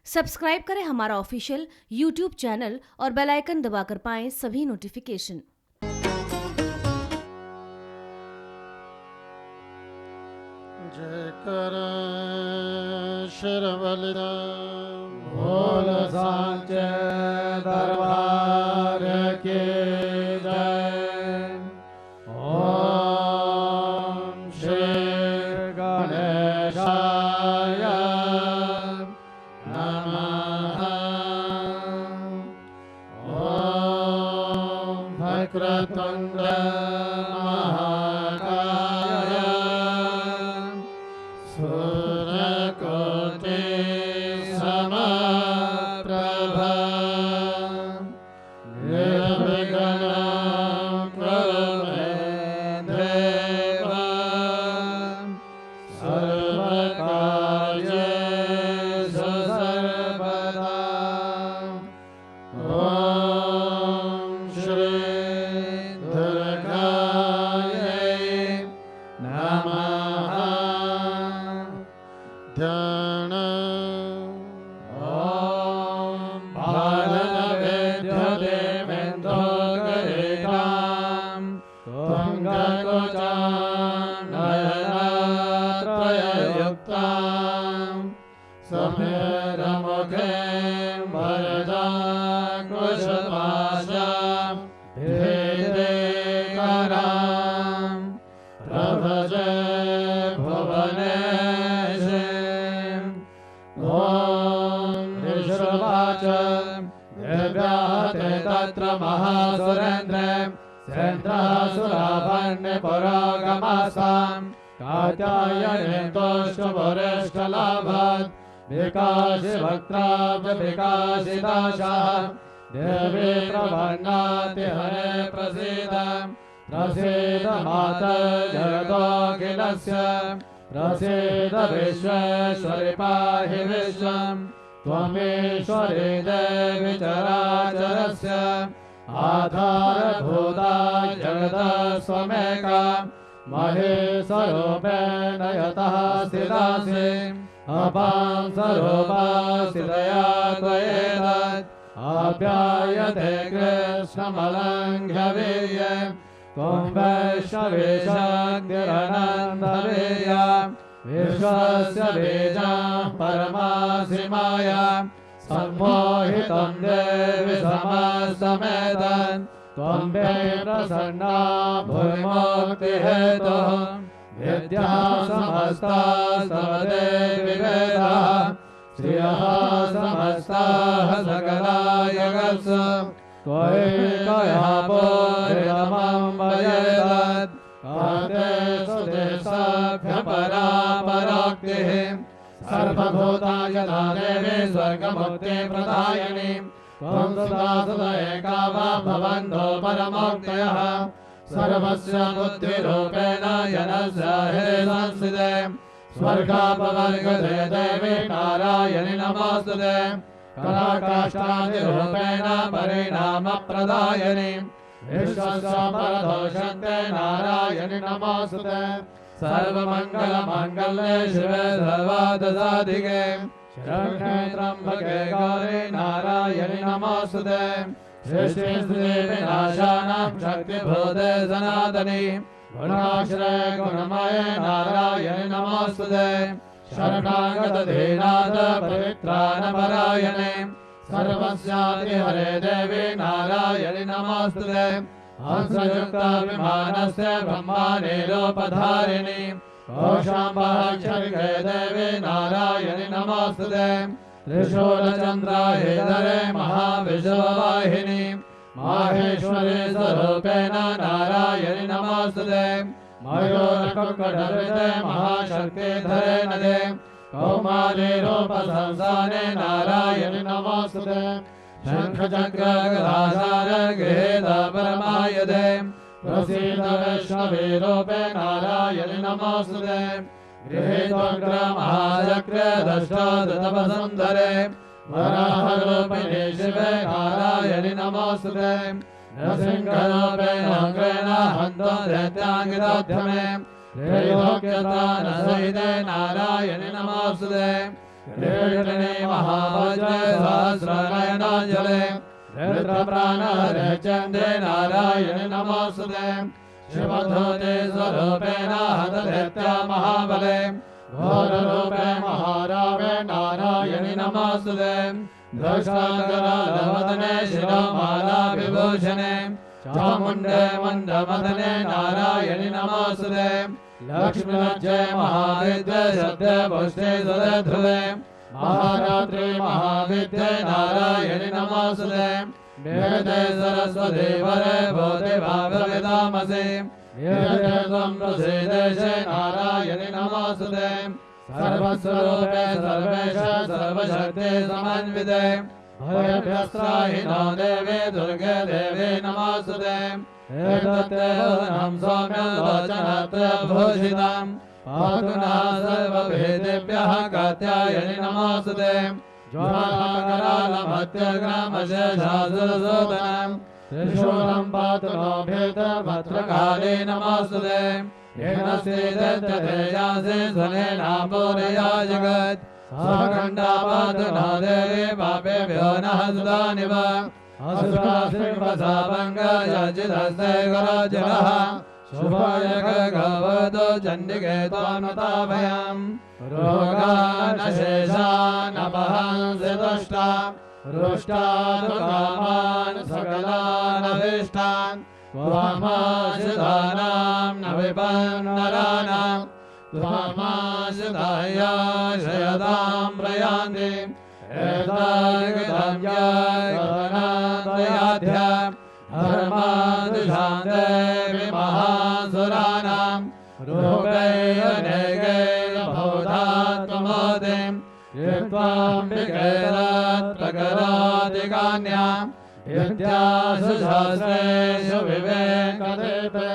Subscribe करें हमारा official YouTube channel और बेल आइकन दबाकर पाएं सभी नोटिफिकेशन। जय कर शिरवलिराम बोल सांचे दरबार के जय। ओम श्री गणेशाय नमः। ओम वक्रतुंड महाकाय सूर्यकोटि समप्रभा निर्विघ्नं कुरु मे देव सर्वकार्येषु सर्वदा। ॐ श्री दुर्गायै नमः। ध्यान ॐ भारतवेद्यदेवेन्द्रो गरितां तुङ्गकुचां नयनात्रययुक्तां समेरमुखीं वरदाकुशपाशां भेदेकरां प्रभजे भुवनेशीम्। ॐ ऋषुवाच दिव्याहते तत्र महासुरेन्द्रे सेन्द्रासुराभण्यपुरोगमासां कात्यायने तोष्टपुरेष्टलाभात् विकासि वक्त्राब्जविकासिदाशाः देवी प्रपन्नाति हरे प्रसीद प्रसीद माता जगतोऽखिलस्य प्रसीद विश्वेश्वरि पाहि विश्वम् त्वमेश्वरी देवी चराचरस्य आधारभूता जगतस्त्वमेका महेशरूपेण यतः स्थितासि अपां स्वरूपास्थितया त्वयेतत् आप्यायते कृष्णमलङ्घ्य वीर्ये त्वं वैष्णवेशाग्निरनन्दवीर्या विश्वस्य बीजं परमासि माया सम्मोहितं देवि समस्तमेतत् त्वं मे प्रसन्ना भूर्मुक्तिहेतुः विद्या समस्तास्तव देवि वेदाः श्रियः समस्ताः सकला जगत्सु त्वयैकया पूरितमं वयेतत् कान्तेषु देशाभ्यपरा पराक्तिः सर्वभूताय यदा देवी स्वर्गमुक्तिप्रदायिनी त्वं सदा सदा एका वा भवन्तो परमोक्तयः सर्वस्य बुद्धिरूपेण यनस्य हृदि संस्थिते स्वर्गापवर्गते देवी नारायणि नमोस्तुते कलाकाष्ठादिरूपेण परिणामप्रदायिनी विश्वस्य परदोषन्ते नारायणि नमोस्तुते सर्वमङ्गलमाङ्गल्ये शिवे सर्वार्थसाधिके शरण्ये त्र्यम्बके गौरी नारायणि नमोस्तुते सृष्टिस्थितिविनाशानां शक्तिभूते सनातनी गुणाश्रये गुणमये नारायणि नमोस्तुते शरणागतदीनाथ परित्राणपरायणे सर्वस्यादिहरे देवी नारायणि नमोस्तुते हंसयुक्ता विमानस्य ब्रह्माण्डोपधारिणी ओषाम्बाक्षरिके देवी नारायणि नमोस्तुते त्रिशूलचन्द्राहिधरे महाविश्ववाहिनी माहेश्वरी स्वरूपेण नारायणि नमोस्तुते मयूरकुक्कुटहृदे महाशक्तिधरे नदे कौमारीरूपसंस्थाने नारायणि नमोस्तुते शङ्खचक्रगदाधार गृहीत परमायदे प्रसीद वैष्णवीरूपे नारायणि नमोस्तुते गृहीतोग्रमहाचक्रे दष्टोदतपसुन्दरे वराहरूपिणि शिवे नारायणि नमोस्तुते नृसिंहरूपेण अग्रेण हन्तो दैत्याङ्गिरोध्यमे त्रैलोक्यतानसहिते नारायणि नमोस्तुते कृष्णे महावज्रे सहस्रनयनाञ्जले रुद्रप्राणहरे चन्द्रे नारायण नमोऽस्तुते शिवधूते स्वरूपेण हतदैत्या महाबले घोररूपे महारावे नारायणि नमोऽस्तुते दृष्टाकरालवदने शिरोमाला विभूषणे चामुण्डे मन्दमदने नारायणि नमोऽस्तुते लक्ष्मीलज्जे महाविद्ये सद्ये पुष्टे सदे ध्रुवे महारात्रि महाविद्ये नारायणि नमोऽस्तुते वेदे सरस्वती वरे भूते भागविदामसि वेदे त्वं प्रसीदेशे नारायणि नमोऽस्तुते सर्वस्वरूपे सर्वेश सर्वशक्ते समन्विते भयभ्यस्त्राहिनो देवे दुर्गे देवी नमोऽस्तुते एतत्ते वदनं सौम्यं वचनत्रयभूषितं पातु नः सर्वभेदेभ्यः कात्यायनि नमोऽस्तुते ज्वालाकरालमत्यग्रामशेषासुरसूदनं त्रिशूलं पातु नो भेदभद्रकाली नमोऽस्तुते येन श्रीदत्ततेजासे स्वनेनापूरया जगत् साखण्डा पातु नो देवी पापेभ्यो नः सुदानिव असुराश्रीपसाभङ्गयाचिदस्ते गराजलः शुभायगभवतो चण्डिके त्वानुताभयम् रोगानशेषानपहंसि दुष्टा रुष्टानुकामान् सकलानभीष्टान् त्वामाश्रितानां न विपन्नराणां त्वामाश्रितायाश्रयतां प्रयान्ति एतादृगतव्यायगणाद्वयाध्या धर्मादिशां देवी महासुराणां रूपैरनेकैर्बहुधात्ममोदिं कृत्वाम्बिकैरत्रकरादिकान्यां विद्यासु शास्त्रेषु विवेकदेते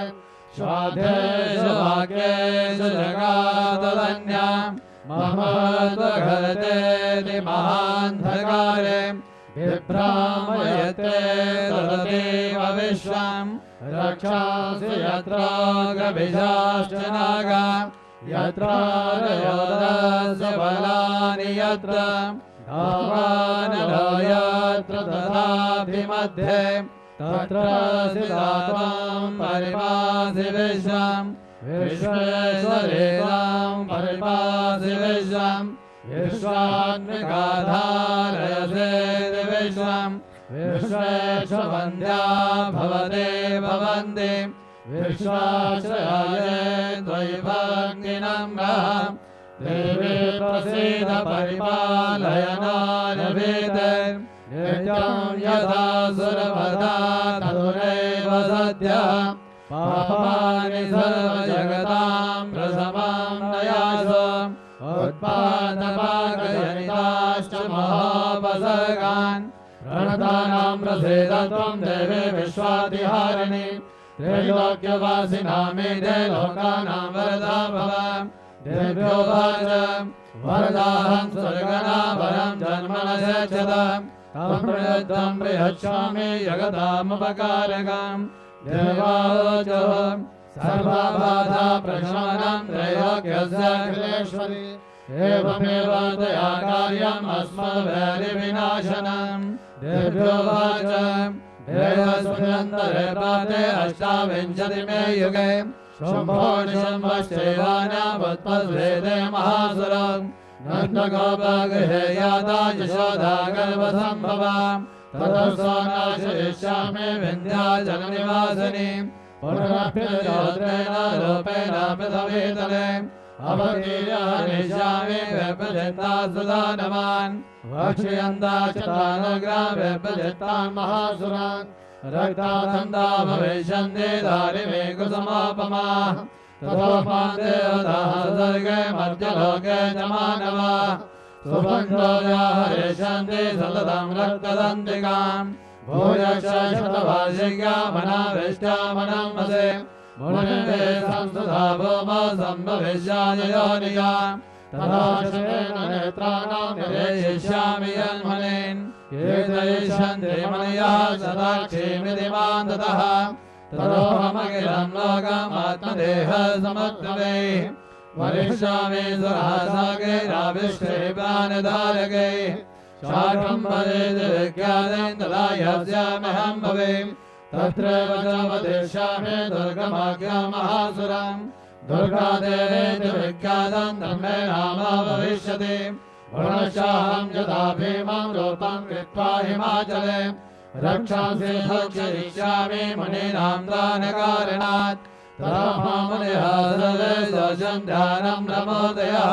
स्वाध्येषु वाक्येषु जगाददन्यां महत्त्वघटेति महान्धकारे विभ्रामयते तदेव विश्वं रक्षांसि यत्र गभिषाश्च नागा यत्र रयोदस्य बलानि यत्र धावानलो यत्र तथाभिमध्ये तत्र सिदात्वं परिपासि विश्वं विश्वेश्वरेणां परिपासि विश्वं विश्वात्मिकाधारयसे विश्वं विश्वेश्ववन्द्या भवते भवन्ति विश्वाश्रयाये त्वयि भक्तिनम्रः देवी प्रसीद परिपालय नारभीते नित्यं यथा सुरवधा तदुरेव सद्यः पापानि सर्वजगतां प्रशमं नयासु उत्पादपाकजनिताश्च महापसर्गान् प्रणतानां प्रसीद त्वं देवी विश्वातिहारिणि त्रैलोक्यवासिनामीदे लोकानां वरदा भव देव्यो वाच वरदाहं स्वर्गनाभरं जन्म न शच्यत तं प्रयत्नं प्रयच्छामि जगतामुपकारकं देवावोचः सर्वबाधा प्रशमनं त्रैलोक्यस्य अखिलेश्वरि एवमेव त्वया कार्यम् अस्मद्वैरिविनाशनं देव्यो वाच देवस्मिन्नन्तरे प्राप्ते अष्टाविंशतिमे युगे शुम्भो निशम्भश्चैवानामुत्पद्वेदे महासुरः नन्दगोपगृहे याता यशोदा गर्भसम्भवा ततः सा नाशयिष्यामि विन्ध्याचलनिवासिनी पुनरप्ययोत्रेण रूपेण पृथिवीतले अवतीर्यहनिष्यामि व्यपचित्ता सुदानवान् वक्ष्यन्ता च तानग्रां व्यपचित्तान् महासुरान् रक्तादन्ता भविष्यन्ति दारिमे कुसुमोपमाः ततो मां देवताः स्वर्गे मर्त्यलोके च मानवाः सुबन्धोया हरिष्यन्ति सततं रक्तदन्तिकाम् भूयश्च शतवार्षिकामनाविष्टामनमसे मुनिन्दे संस्तुता भूमौ सम्भविष्यामि तथा शेन नेत्राणां निरेष्यामि यन्मनीन् कीर्तयिष्यन्ति मुनयः सदाक्षीमिति मां ततः ततोऽहमखिलं लोकम् आत्मदेहसमुद्भवे वरिष्यामि सुरासागे राविष्टे प्राणधारके शाकम्भरे विख्यातं तदा यस्यामहं भवे तत्र वचमवदिष्यामि दुर्गमाज्ञामहासुरं दुर्गादेवेति विख्यातं तन्मे नाम भविष्यति पुनश्चाहं यदा भीमं रूपं कृत्वा हिमाचले रक्षांसि भक्षयिष्यामि मुनीनां दानकारणात् तदा मुनिः सर्वे सजं ध्यानं प्रमोदयः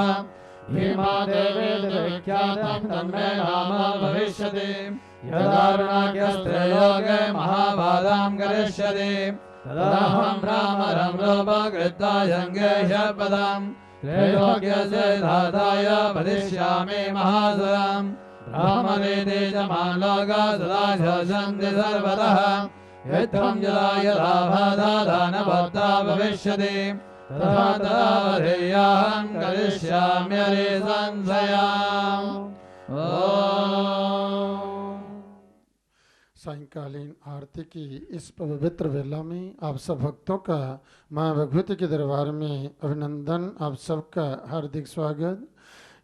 भीमादेवेति विख्यातं तन्मे नाम भविष्यति यदारुणाख्यस्त्रयोगे महाबाधां करिष्यति तदाहं रामरं रूपकृत्वा यङ्गे ह्यपदं त्रैलोक्यस्य धाताय वदिष्यामि महासुरं ब्राह्मणेति च मालोका सदा शोषन्ति सर्वतः यत्थं यदा यदा बाधा दानवत्ता भविष्यति तदा तदा वधेयाहं करिष्याम्यरे संशयम्। सायंकालीन आरती की इस पवित्र वेला में आप सब भक्तों का माँ भगवती के दरबार में अभिनंदन, आप सबका हार्दिक स्वागत।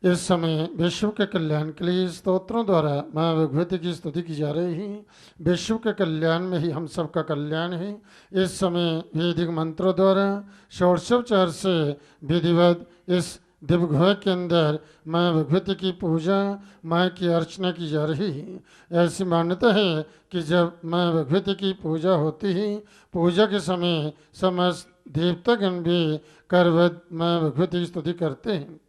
इस समय विश्व के कल्याण के लिए स्तोत्रों द्वारा माँ भगवती की स्तुति की जा रही है। विश्व के कल्याण में ही हम सबका कल्याण है। इस समय वैदिक मंत्रों द्वारा षोडशोपचार से विधिवत इस दिव्यगृह के अंदर माँ भगवती की पूजा, माँ की अर्चना की जा रही है। ऐसी मान्यता है कि जब माँ भगवती की पूजा होती है, पूजा के समय समस्त देवतागण भी करवत माँ भगवती की स्तुति करते हैं।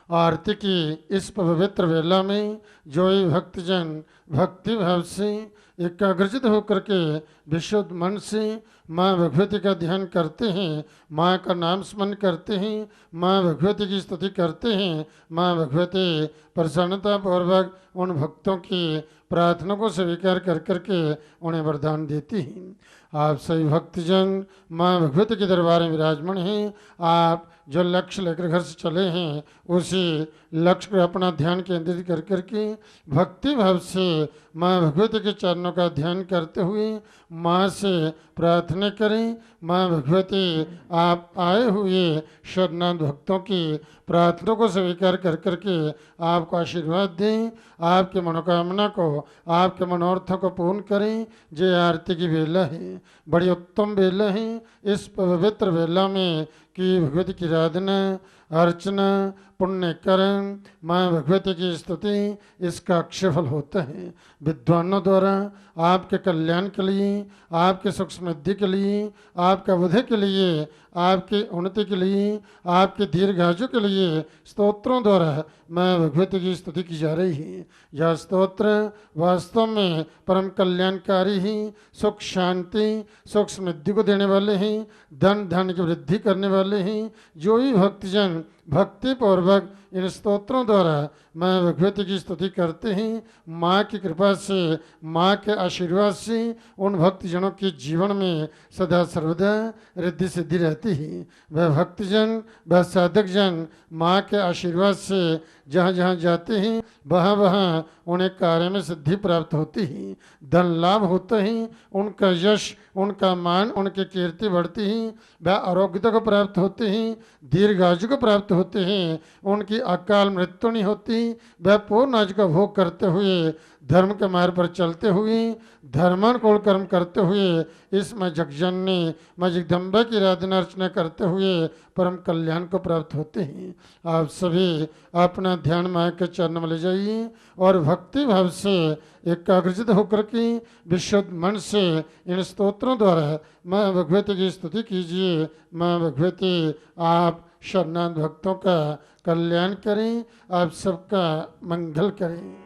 आरती की इस पवित्र वेला में जो भक्तजन भक्ति भाव से एकाग्रचित होकर के विशुद्ध मन से माँ भगवती का ध्यान करते हैं, माँ का नाम स्मरण करते हैं, माँ भगवती की स्तुति करते हैं, माँ भगवती प्रसन्नता पूर्वक उन भक्तों की प्रार्थना को स्वीकार कर करके उन्हें वरदान देती हैं। आप सभी भक्तजन माँ भगवती के दरबार में विराजमान हैं। आप जो लक्ष्य लेकर घर से चले हैं उसी लक्ष्य पर अपना ध्यान केंद्रित कर करके भक्ति भाव से माँ भगवती के चरणों का ध्यान करते हुए माँ से प्रार्थना करें। माँ भगवती आप आए हुए शरणागत भक्तों की प्रार्थना को स्वीकार कर करके आपको आशीर्वाद दें, आपके मनोकामना को, आपके मनोरथों को पूर्ण करें। जय आरती की वेला है, बड़ी उत्तम वेला है। इस पवित्र वेला में कि भगवती की आराधना, अर्चना, पुण्यकरण, माँ भगवती की स्तुति, इसका अक्षयफल होता है। विद्वानों द्वारा आपके कल्याण के लिए, आपके सुख समृद्धि के लिए, आपका बुद्धि के लिए, आपकी उन्नति के लिए, आपके दीर्घायु के लिए स्तोत्रों द्वारा माँ भगवती की स्तुति की जा रही है। यह स्तोत्र वास्तव में परम कल्याणकारी ही, सुख शांति, सुख समृद्धि को देने वाले हैं, धन की वृद्धि करने वाले हैं। जो भी भक्तजन भक्ति पूर्वक इन स्तोत्रों द्वारा माँ भगवती की स्तुति करते हैं, माँ की कृपा से, माँ के आशीर्वाद से उन भक्तजनों के जीवन में सदा सर्वदा रिद्धि सिद्धि रहती है। वह भक्तजन, वह साधक जन माँ के आशीर्वाद से जहाँ जहाँ जाते हैं वहाँ वहाँ उन्हें कार्य में सिद्धि प्राप्त होती है, धन लाभ होता है, उनका यश, उनका मान, उनकी कीर्ति बढ़ती है, वह आरोग्यता को प्राप्त होते हैं, दीर्घायु को प्राप्त होते हैं, उनकी अकाल मृत्यु नहीं होती। वह पूर्ण आयु का भोग करते हुए, धर्म के मार्ग पर चलते हुए, धर्मानुकूल कर्म करते हुए, इस माँ जगजननी माँ जगदम्बा की आराधना अर्चना करते हुए परम कल्याण को प्राप्त होते हैं। आप सभी अपना ध्यान माँ के चरण में ले जाइए और भक्ति भाव से एकाग्रचित होकर के विशुद्ध मन से इन स्तोत्रों द्वारा माँ भगवती की स्तुति कीजिए। माँ भगवती आप शरणागत भक्तों का कल्याण करें, आप सबका मंगल करें।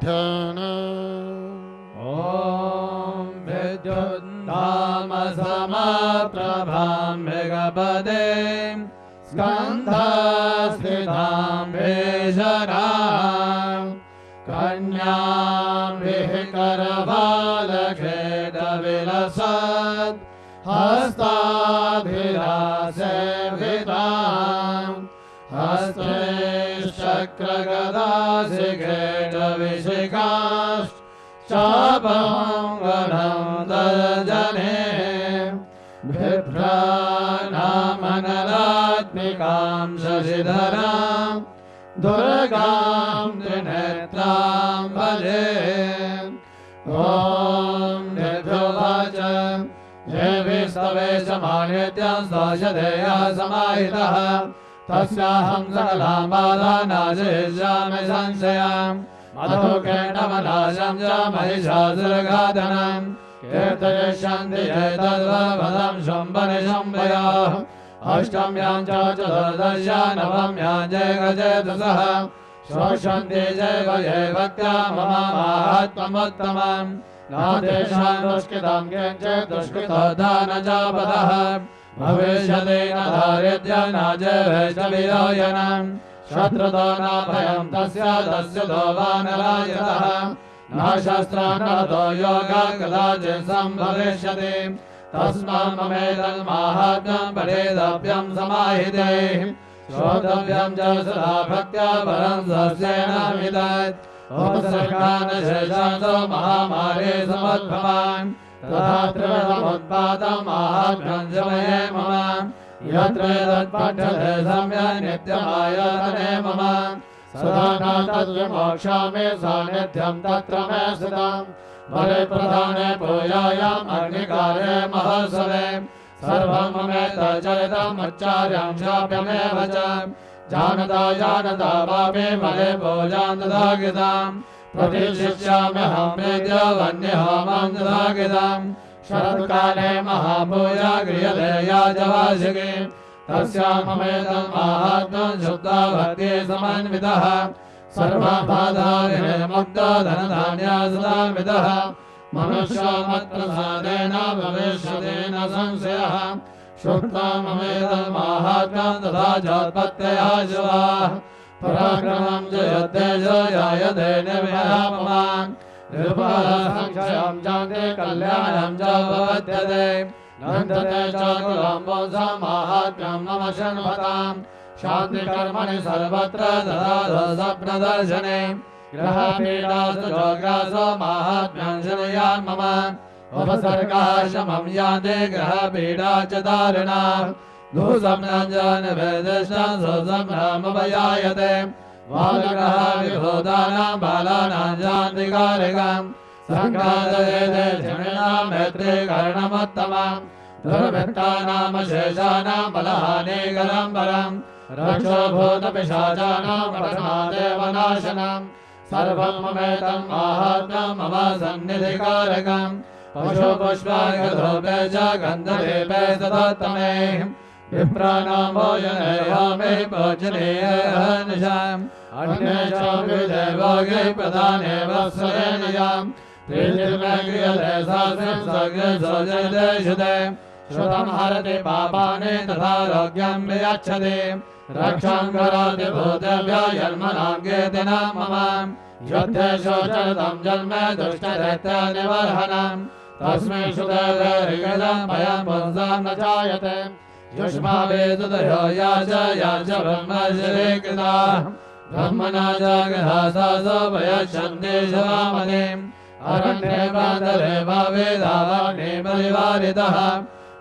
ध्यान ओम विद्युन्धाम समप्रभां भगवते स्कन्धस्थितां भेषणां कन्यां विहकरबालखेटविलसत् हस्ताभिलाषेभितां हस्ते चक्रगदाशिखेटविशिखाश्च चापमङ्गलं दर्जने बिभ्राणामनलात्म्य शान्तां शशिधरां दुर्गां त्रिनेत्रां भजे ॐ निर्भुवाच देवी स्तवेशमानित्यं स्तोषधेया समाहितः तस्याहं सकलां बाधानाशयिष्यामि संशयाम् मधुकेटमनाशं च महिषासुरघातनं कीर्तयिष्यन्ति ये तद्वदं शुम्भनिशुम्भयाः अष्टम्यां च चतुर्दश्या नवम्यां जयगजयतसः शोषन्ति जैव ये भक्त्या मम माहात्म्यमुत्तमम् न तेषां दुष्कृतं किञ्चित् दुष्कृतोद्धा न चापदः भविष्यति न दारिद्र्यं न च वैष्णविरोयनम् शत्रुतो न भयं तस्य तो वा न राजतः न शस्त्रा न तो योगा कदाचित् सम्भविष्यति तस्मात् ममेतन्माहात्म्यं पठेतव्यं समाहिते श्रोतव्यं च सदा भक्त्या परं स्वस्येन विदत् उपसर्गानशेषान्तो महामारे समुद्भवान् तथा त्रिविधमुत्पातं माहात्म्यं च मये मम यत्र तत्पठ्यते सम्यक् नित्यमायतने मम सदा न तद्विमोक्षामि सान्निध्यं तत्र मे स्थितम् बलिप्रदाने पूजायाम् अग्निकार्ये महोत्सवे सर्वं ममेतच्चरितमुच्चार्यं शाप्यमेव च जानता वापि बले पूजां तथा कृताम् प्रतिष्ठिष्याम्यहं प्रीत्यावन्यहोमं तथा कृतम् शरत्काले महापूजा क्रियते याजवार्षिके तस्यां ममेतं माहात्म्यं शुद्धा भक्तिः समन्वितः सर्वबाधारिणे मुक्तो धनधान्या सदान्वितः मनुष्यो मत्प्रसादेन भविष्यति न संशयः श्रुत्वा ममेतं माहात्म्यं तथा चोत्पत्तयः शिवाः पराक्रमं च यद्देशो जायते निर्भयापमान् निर्भयसंक्षयं चान्ते कल्याणं च भवत्यते नन्दते च कुलम्बोऽसं माहात्म्यं मम शृण्वताम् शान्तिकर्मणि सर्वत्र ददातु स्वप्नदर्शने ग्रहपीडासु चोग्रासो माहात्म्यं शृणुयान् मम उपसर्गः शमं यान्ते ग्रहपीडा च दारुणाः दुःस्वप्नं च निवेदिष्टं सुस्वप्नमुपजायते बालग्रह विभूतानां बालानां शान्तिकारकम् सङ्घातयेते क्षणिनां मैत्रीकरणमुत्तमम् दुर्वृत्तानामशेषाणां बलहानिकरं परम् रक्षोभूतपिशाचानां पठनादेवनाशनम् सर्वं ममेतं माहात्म्यं मम सन्निधिकारकम् पशुपुष्पार्घधूपे च गन्धलेपे सदोत्तमे विप्राणां भोजने यामे भोजनेयहनिशाम् अन्येषामपि देवोगे प्रदाने वत्सरेणयाम् प्रीतिर्मे क्रियते शास्त्रं सौजयते शुते श्रुतं हरति पापानि तथारोग्यं वियच्छति रक्षां करोति भूतेभ्यो जन्मनां कीर्तिनां मम युद्धे शोचरतं जन्म दुष्टदैत्यनिवर्हणम् तस्मै शुदेवे ऋगदं भयं पुंसां न जायते युष्मावेदुदयो याच ब्रह्मश्रीकृता ब्रह्मणा जागृहासासो भयच्छन्ति शिवामणिम् अरण्ये बान्धवे वेदावाणि परिवारितः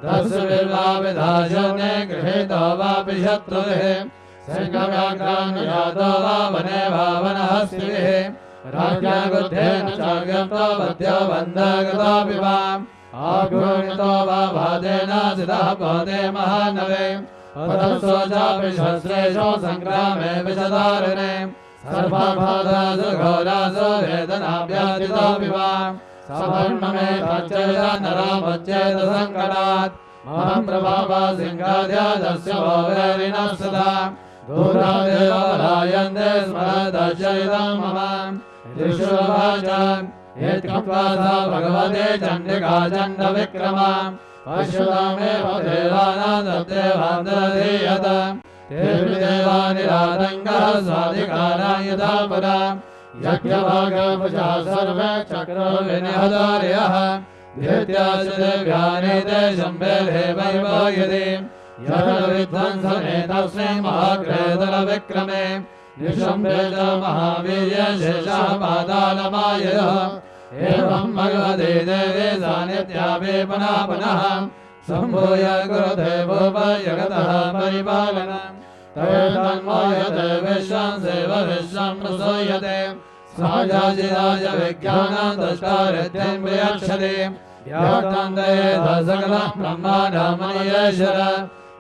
दस्युर्वा विधाशने गृहीतो वापि शत्रुभिः सिंहव्याघ्रानुयातो वा वने वा वनहस्तिभिः राज्ञागुद्धेन चाज्ञप्तो बध्यो बन्धगतोऽपि वा आघूर्णितो वा बाधेन सितः भवते महानवे पतत्सो चापि शस्त्रेषु सङ्ग्रामे विषदारिणे सर्वबाधासु घोरासु वेदनाभ्यर्थितोऽपि वा सवर्णमे तच्चैव नरामुच्चेत सङ्कटात् महं प्रभावा सिंहाद्यादस्य भोवेरिणः सदा दूरादेव पलायन्ते स्मरदश्चरितं मम त्रिशूलवाच यत्कृत्वा सा भगवते चण्डिका चण्डविक्रमा पश्यतामेव देवानां तद्देवान्तरधीयत तेऽपि देवानिरातङ्गः स्वाधिकाराय यथा पुरा यज्ञभागवशा सर्वे चक्रो विनिहतार्यः धित्याश्च देव्यानीते शम्भेर्हे वैवायति यदविध्वंसने तस्मै महाक्रेतरविक्रमे निशम्भे च महावीर्ये शेषः पातालमाययः एवं भगवते देवे सा नित्यापि पुनः पुनः सम्भूय कुरुते भूपयगतः परिपालनम् तन्मोयते विश्वं सेव विश्वं प्रसूयते साजाजिराज विज्ञानं दष्टारित्यं प्रयच्छति व्याप्तं दयेत सकलं ब्रह्माण्डमनीयेश्वर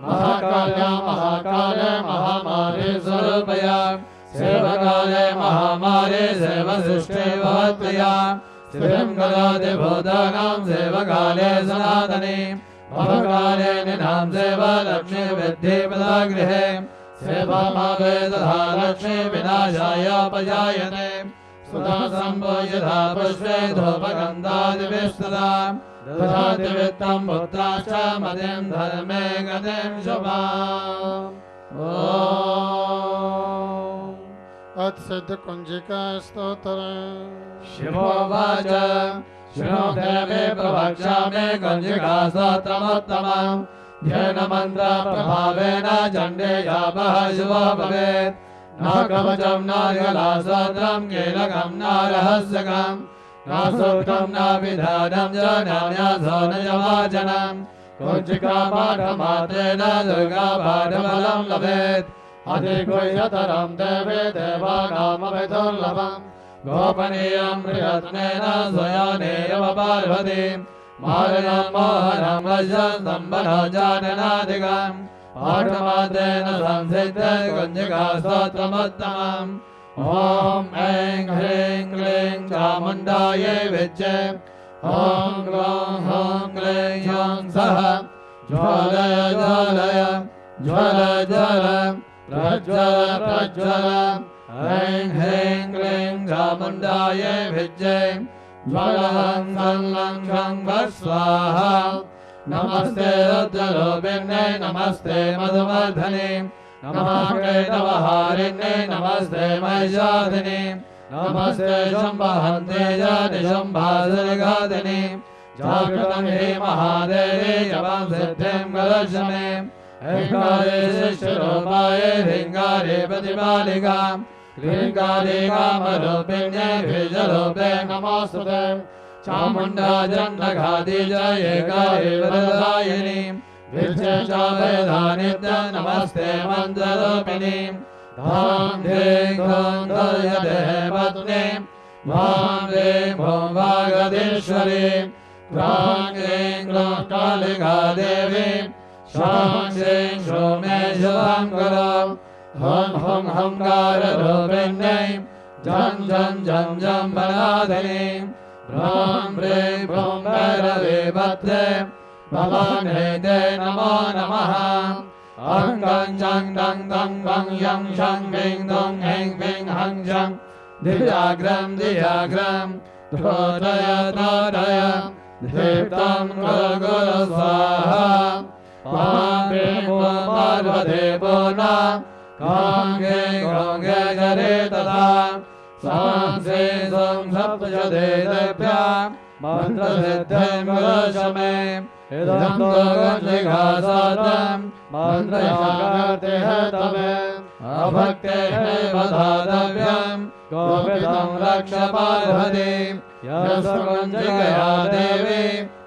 महाकाल्या महाकाले महामारी स्वरूपया सेवकाले महामारी सेवसृष्टे भवत्वया स्थितिं करोति भूतानां सेवकाले सनातने भवकाले निनां सेवा लक्ष्मी विद्धि पदागृहे सेवाभावे तथा लक्ष्मी विनाशाय उपजायते सुधा सम्भूयधा पुष्पे धूपगन्धादिभिस्तदा ददाति वित्तं पुत्राश्च मतिं धर्मे गतिं शुभाम् अथ सिद्ध कुंजिका स्तोत्र शिवोवाच शृणु देवे प्रवक्ष्यामि कुञ्जिका स्तोत्रमुत्तमम् येन मन्त्रप्रभावेन चण्डेयापः शुभो भवेत् न कवचं न गलास्तोत्रं कीलकं न रहस्यकं न सूक्तं न विधानं च न्यासो न च वाचनं कुञ्जिका पाठमात्रेण दुर्गापाठफलं लभेत् अधिगुह्यतरं देवे देवानामभिदुर्लभम् गोपनीयं प्रयत्नेन स्वयानेव पार्वती मारणं मोहनं वशं सम्बन्धं जाननादिकं पाठमात्रेण संसिद्धे कुञ्जिका स्तोत्रमुत्तमम् ॐ ऐं ह्रीं क्लीं चामुण्डायै विद्ये ॐ ग्लौं हौं क्लीं ह्यौं सः ज्वालय ज्वालय ज्वल ज्वल प्रज्वल प्रज्वल ऐं ह्रीं क्लीं चामुण्डायै विद्ये ज्वलं गलं गं स्वाहा नमस्ते रुद्ररूपिण्यै नमस्ते मधुवर्धने नमः केटवहारिण्यै नमस्ते महिषादिने नमस्ते शम्भहन्ते निशम्भासुरघातिने जागृतं हि महादेवे जपं सिद्धिं कलशमे ऐङ्कारे शिष्यरूपाय ह्रीङ्कारे प्रतिपालिकां क्लीङ्कारे कामरूपिण्यै बीजरूपे नमोऽस्तुते चामुण्डा जन्मघाति जयेकारे वरदायिनी विद्यावेदानित्य नमस्ते मन्त्ररूपिणी धां ह्रीं ह्रूं धैर्यदेः पत्नी वां ह्रीं भूं वागधीश्वरी क्रां ह्रीं क्लौं कालिका देवी शां श्रीं श्रूं मे शुभं करो हं हं हंकाररूपिण्यै जं जं जं जं वनाधिनी भ्रां ह्रीं भ्रूं भैरवी भद्रे भवानी ते नमो नमः अङ्गं जं दं दं वं यं शं ह्रीं दुं ह्रीं ह्रीं हं जं दिव्याग्रं दिव्याग्रं द्रोटय द्रोटय दीप्तं कुरु कुरु स्वाहा पां पार्वती पूर्णा काङ्गे गोङ्गे जरे तथा सां श्रीं सों सप्तशते देव्यां मन्त्रसिद्धिं कुरुष्मे इदं तु कुञ्जिका स्तोत्रं मन्त्रयागार्तिः तमे अभक्तेः दातव्यं गोपितं रक्ष पार्वती यस्य कुञ्जिकया देवी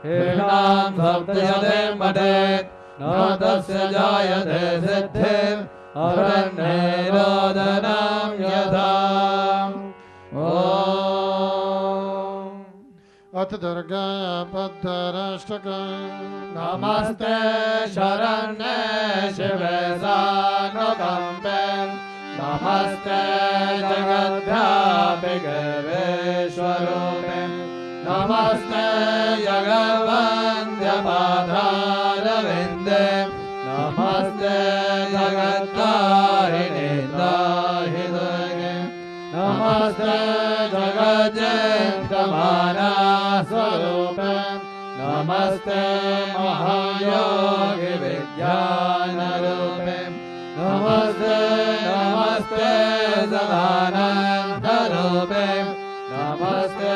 हीनां सप्तशतीं पठेत् न तस्य जायते सिद्धिः अरण्ये रोदनं यथा अथ दुर्गाया पद्धराष्टकं नमस्ते शरण्ये शिवे सानुकम्पे नमस्ते जगद्व्यापिके विश्वरूपे नमस्ते जगद्वन्द्यपादारविन्दे नमस्ते जगत्तारिणे दाहि दुर्गे नमस्ते जगज्जेष्ठमाना स्वरूपे नमस्ते महायोगी विज्ञानरूपे नमस्ते नमस्ते सदानन्दरूपे नमस्ते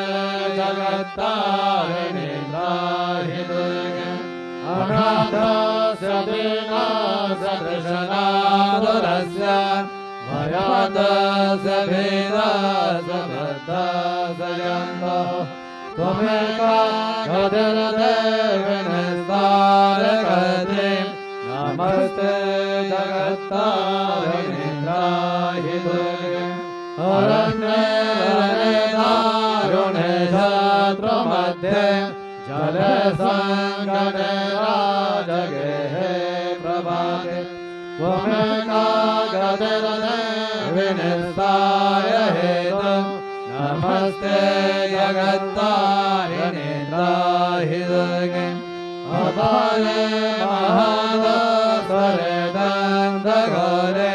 जगत्तारिणे दाहि दुर्गे अनाथस्य दीनस्य कृष्णातुरस्य भयातस्य भीरस्य बद्धस्य जन्मो त्वमेका गतिर्देवि निस्तारकर्त्री नमस्ते जगत्तारिणीन्द्राहि दुर्गे अरण्ये दारुणे शत्रुमध्ये जलसङ्कटे राजगे प्रभाते त्वमेका गतिर्देविनिस्ताय हेतु नमस्ते जगत्तारिणीन्द्राहि दुर्गे अपाये महादस्वरे दन्तघोरे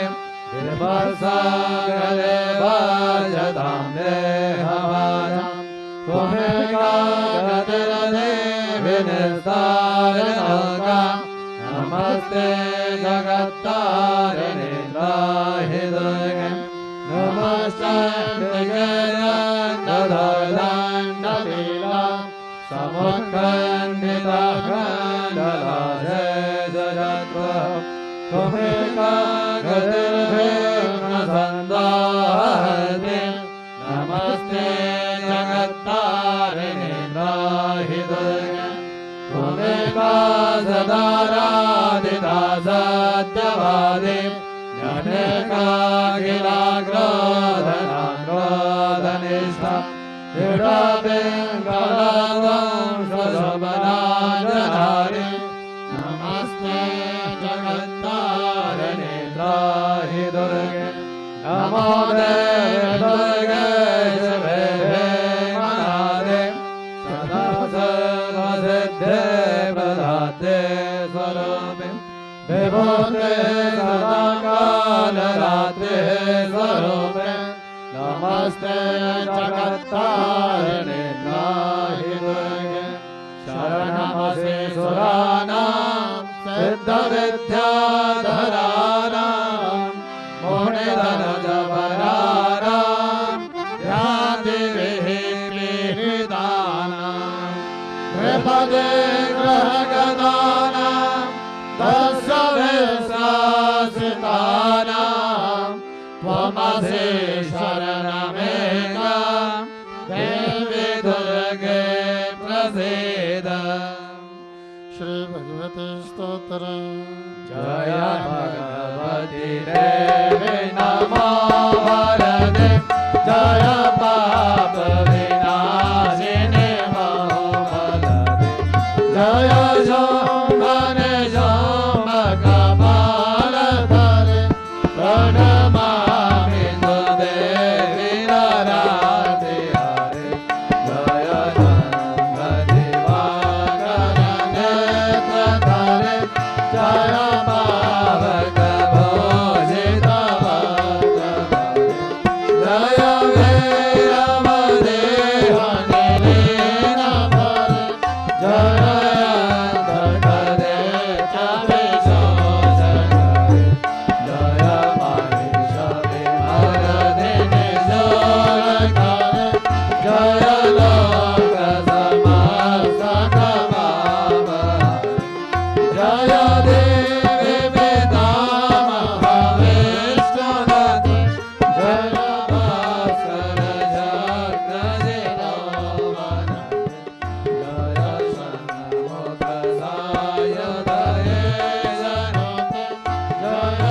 गिरिवर्षागरे भजतां देहमायां त्वमेका गतिर्देविनिस्तारिणोका नमस्ते जगत्तारिणीन्द्राहि दुर्गे नमस्ते दण्डलीला त्वमेका गतिर्भिन्नसन्दाहते नमस्ते जगत्तारिणीन्द्राहि दुर्गे त्वमेका सदाराधिता सत्यवादी जनेकाखिलाग्रोधनाग्रोधनिष्ठा स्वशोभनाजनारि नमस्ते जगत्तारिणीन्द्राहि दुर्गे नमो देवी दुर्गे शिवे मनादे सदा सर्वसिद्धे प्रदाते स्वरूपे विभूते सदा कालरात्रे स्वरूपे नमस्ते जगत्तारिणीन्द्राहि दुर्गे शरणमसि सुराणां सिद्धविद्याधराणां मुनिधनजपराणां ध्यातिविहीनानां त्रिपदे ग्रहगदानां दशविश्वासितानां त्वमसि शरणमेका देवी दुर्गे प्रसीद श्री भगवते स्तोत्र जय भगवती देवी नमो वरदे जय पाप विनाशिनी महोबलदे जय शोभने शोभकपालधरे प्रणमामि तु देवी नराते हरे जय नेत्रधरे जय पावक भोजित जय वीरवदेह निलीन भरे जय अंधकरे चविशोषकरे जय महिषविमर्दिनि शूलकरे जय लोक जय देवी पितामहविष्णुपति जय भास्कर जगदिनोवनते जय षण्मुखसायुधये जनोते जय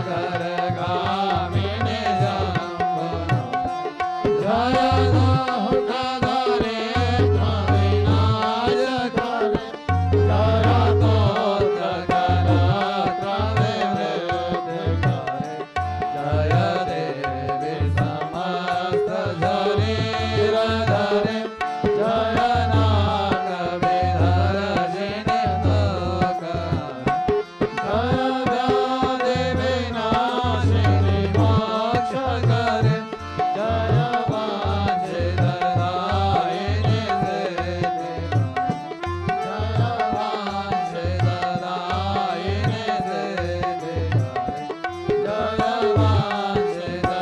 सागरगामिनि शम्भुनोते जय नौकाधरे त्वविनाशकारे जय तोत्रकलत्रविवृद्धिकारे जय देवी समस्त शरीरधरे जय नागविधरशिनि तोकहरे जय व्याधिविनाशिनि मोक्षकरे जय वाञ्छितदायिनि सिद्धिदायिनि जय वाञ्छितदायिनि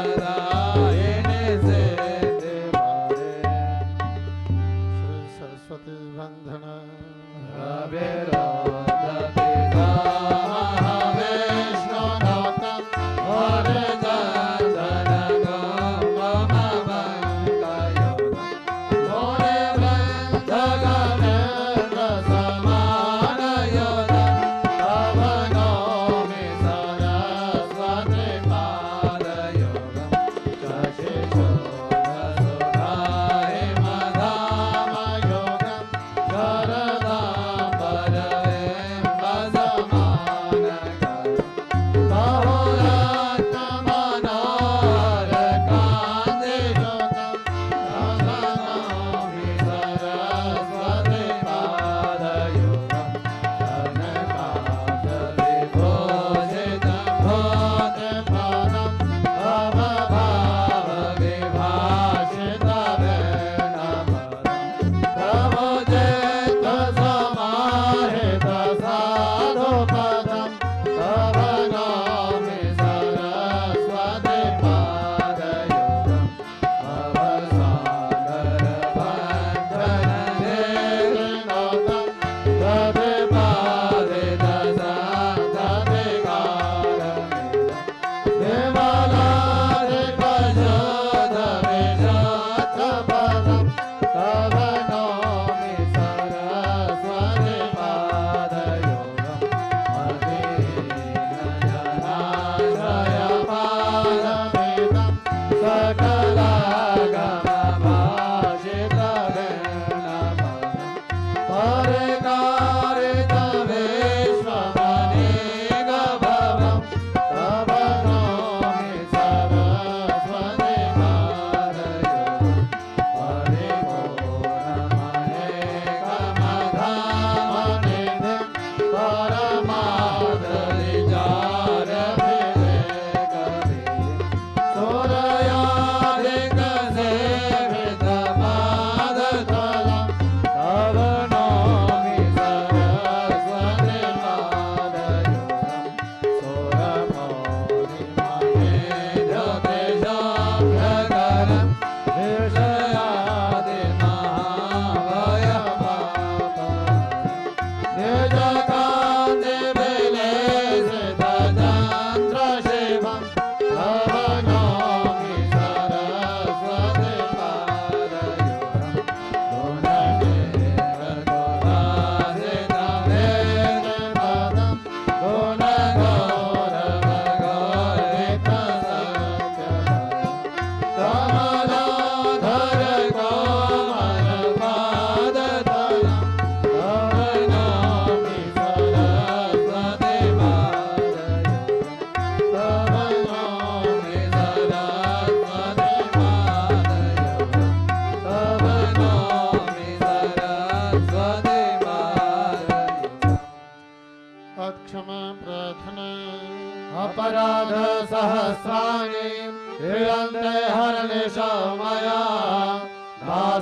सिद्धिदायिनि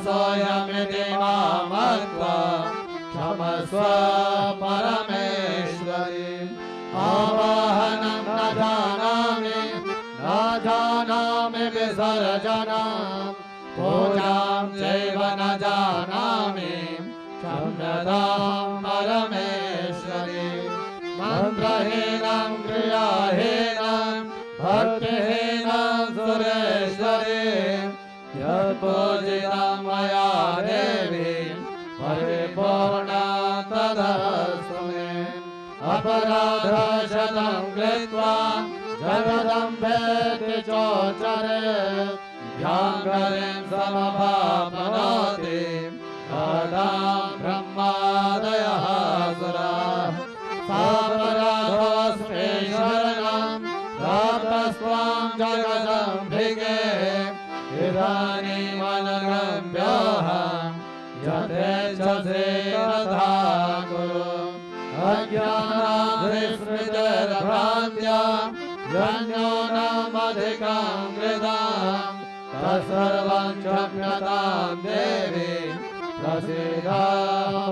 सोऽयमिति मां मत्वा क्षमस्व परमेश्वरी आवाहनं न जानामि विसर्जनं पूजां चैव न जानामि क्षम्यतां परमेश्वरी मन्त्रहीनं क्रियाहीनं भक्तिहीनं सुरेश्वरी यत्पूजितं मया देवी परिपूर्णा तदस्तु मे अपराधशतं कृत्वा जगदम्बेति चोचरे ध्याङ्गरीं समभाप्नोति तदां ब्रह्मादयः सुराः सापराधोऽस्मि शरणं प्राप्तस्त्वां जगदम्बिके इदानीमनगम्योऽहं यथेच्छसि तथा कुरु अज्ञानाद्रिस्मृतिर्भ्रान्त्या यन्योनमधिकां कृतं तत्सर्वं क्षम्यतां देवी प्रसीद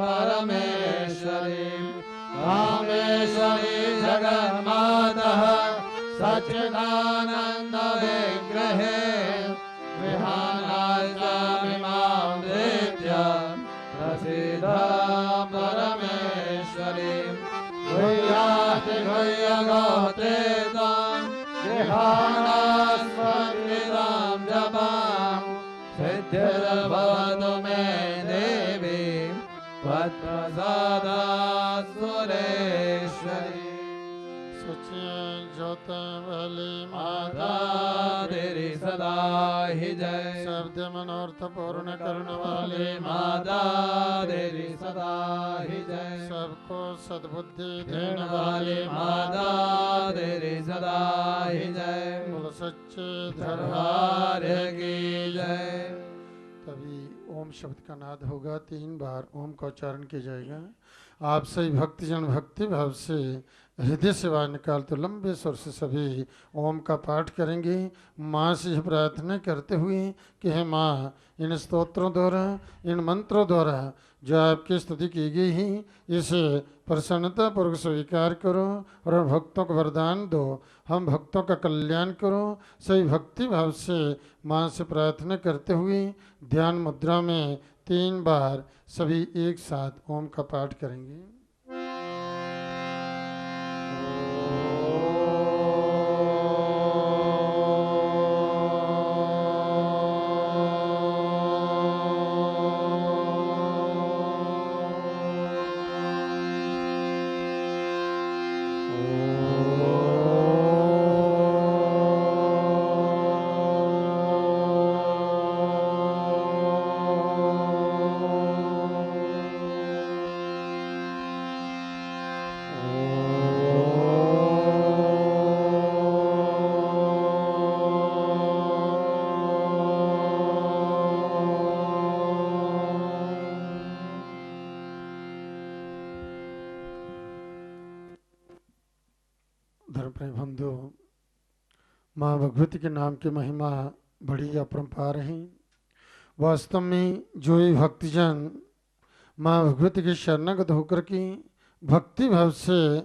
परमेश्वरी कामेश्वरी जगन्मातः सच्चिदानन्दविग्रहे विहानास्यामि मां धृत्य प्रसीद परमेश्वरी गुह्याति गुह्यगोते त्वां विहानास्मृतां जपां सिद्धिर्भवतु मे देवी त्वत्प्रसादात् सुरेश्वरी सच्चे ज्योति वाली माता तेरी सदा ही जय शब्द मनोर्थ पूर्ण करने वाली माता तेरी सदा ही जय सबको सद्बुद्धि देने देने वाली वाली माता तेरी सदा ही जय बोल सच्चे दरबार दरबार की जय तभी ओम शब्द का नाद होगा 3 बार ओम का उच्चारण किया जाएगा। आप सभी भक्तजन भक्ति भाव से हृदय से आवाज निकाल तो लंबे स्वर से सभी ओम का पाठ करेंगे। माँ से यह प्रार्थना करते हुए कि हे माँ, इन स्तोत्रों द्वारा इन मंत्रों द्वारा जो आपकी स्तुति की गई है इसे प्रसन्नतापूर्वक स्वीकार करो और हम भक्तों को वरदान दो, हम भक्तों का कल्याण करो। सही भक्ति भाव से माँ से प्रार्थना करते हुए ध्यान मुद्रा में 3 बार सभी एक साथ ओम का पाठ करेंगे। धर्मप्रेम बंधु, माँ भगवती के नाम की महिमा बड़ी अपरंपार है। वास्तव में जो ये भक्तजन माँ भगवती के शरणागत होकर के भक्ति भाव से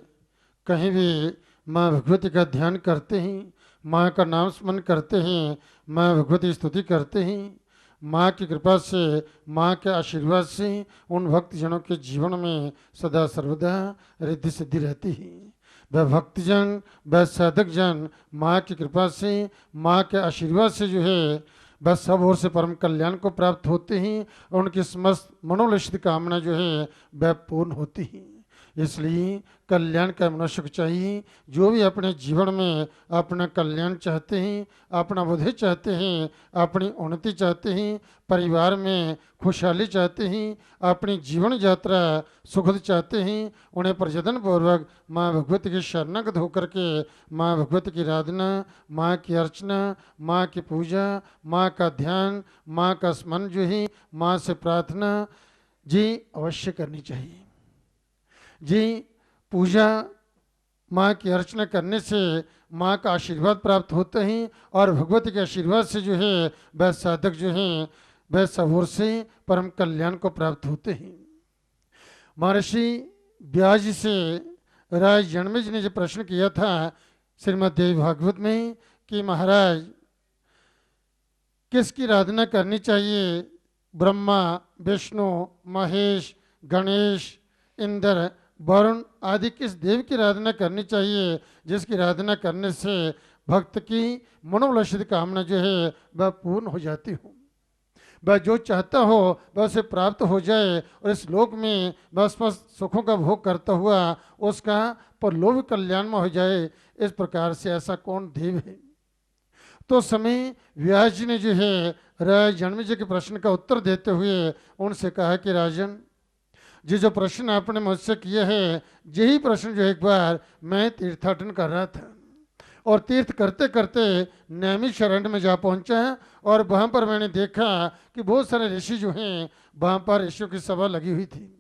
कहीं भी माँ भगवती का ध्यान करते हैं, माँ का नाम स्मरण करते हैं, माँ भगवती की स्तुति करते हैं, माँ की कृपा से माँ के आशीर्वाद से उन भक्तजनों के जीवन में सदा सर्वदा रिद्धि सिद्धि रहती है। वह भक्तजन वह साधक जन माँ की कृपा से माँ के आशीर्वाद से जो है बस सब ओर से परम कल्याण को प्राप्त होते हैं और उनकी समस्त मनोलक्षित कामना जो है वह पूर्ण होती है। इसलिए कल्याण का मनुष्य को चाहिए, जो भी अपने जीवन में अपना कल्याण चाहते हैं, अपना बुद्धि चाहते हैं, अपनी उन्नति चाहते हैं, परिवार में खुशहाली चाहते हैं, अपनी जीवन यात्रा सुखद चाहते हैं, उन्हें प्रजनन पूर्वक माँ भगवती के शरणागत होकर के माँ भगवती की आराधना, माँ की अर्चना, माँ की पूजा, माँ का ध्यान, माँ का स्मरण जो है माँ से प्रार्थना जी अवश्य करनी चाहिए। जी पूजा माँ की अर्चना करने से माँ का आशीर्वाद प्राप्त होते हैं और भगवती के आशीर्वाद से जो है वह साधक जो हैं वह सब ओर से परम कल्याण को प्राप्त होते हैं। महर्षि व्यास जी से राज जन्मेजय ने जो प्रश्न किया था श्रीमद् देवी भागवत में कि महाराज किसकी आराधना करनी चाहिए, ब्रह्मा, विष्णु, महेश, गणेश, इंद्र, वरुण आदि किस देव की आराधना करनी चाहिए जिसकी आराधना करने से भक्त की मनोवलसित कामना जो है वह पूर्ण हो जाती हो, वह जो चाहता हो वह उसे प्राप्त हो जाए और इस लोक में बस सुखों का भोग करता हुआ उसका परलोक कल्याण में हो जाए। इस प्रकार से ऐसा कौन देव है। तो समय व्यास जी ने जो है राज जन्मेजय के प्रश्न का उत्तर देते हुए उनसे कहा कि राजन, जो प्रश्न आपने मुझसे किया है यही प्रश्न जो एक बार मैं तीर्थाटन कर रहा था और तीर्थ करते करते नैमिषारण्य में जा पहुंचा और वहाँ पर मैंने देखा कि बहुत सारे ऋषि जो हैं वहाँ पर ऋषियों की सभा लगी हुई थी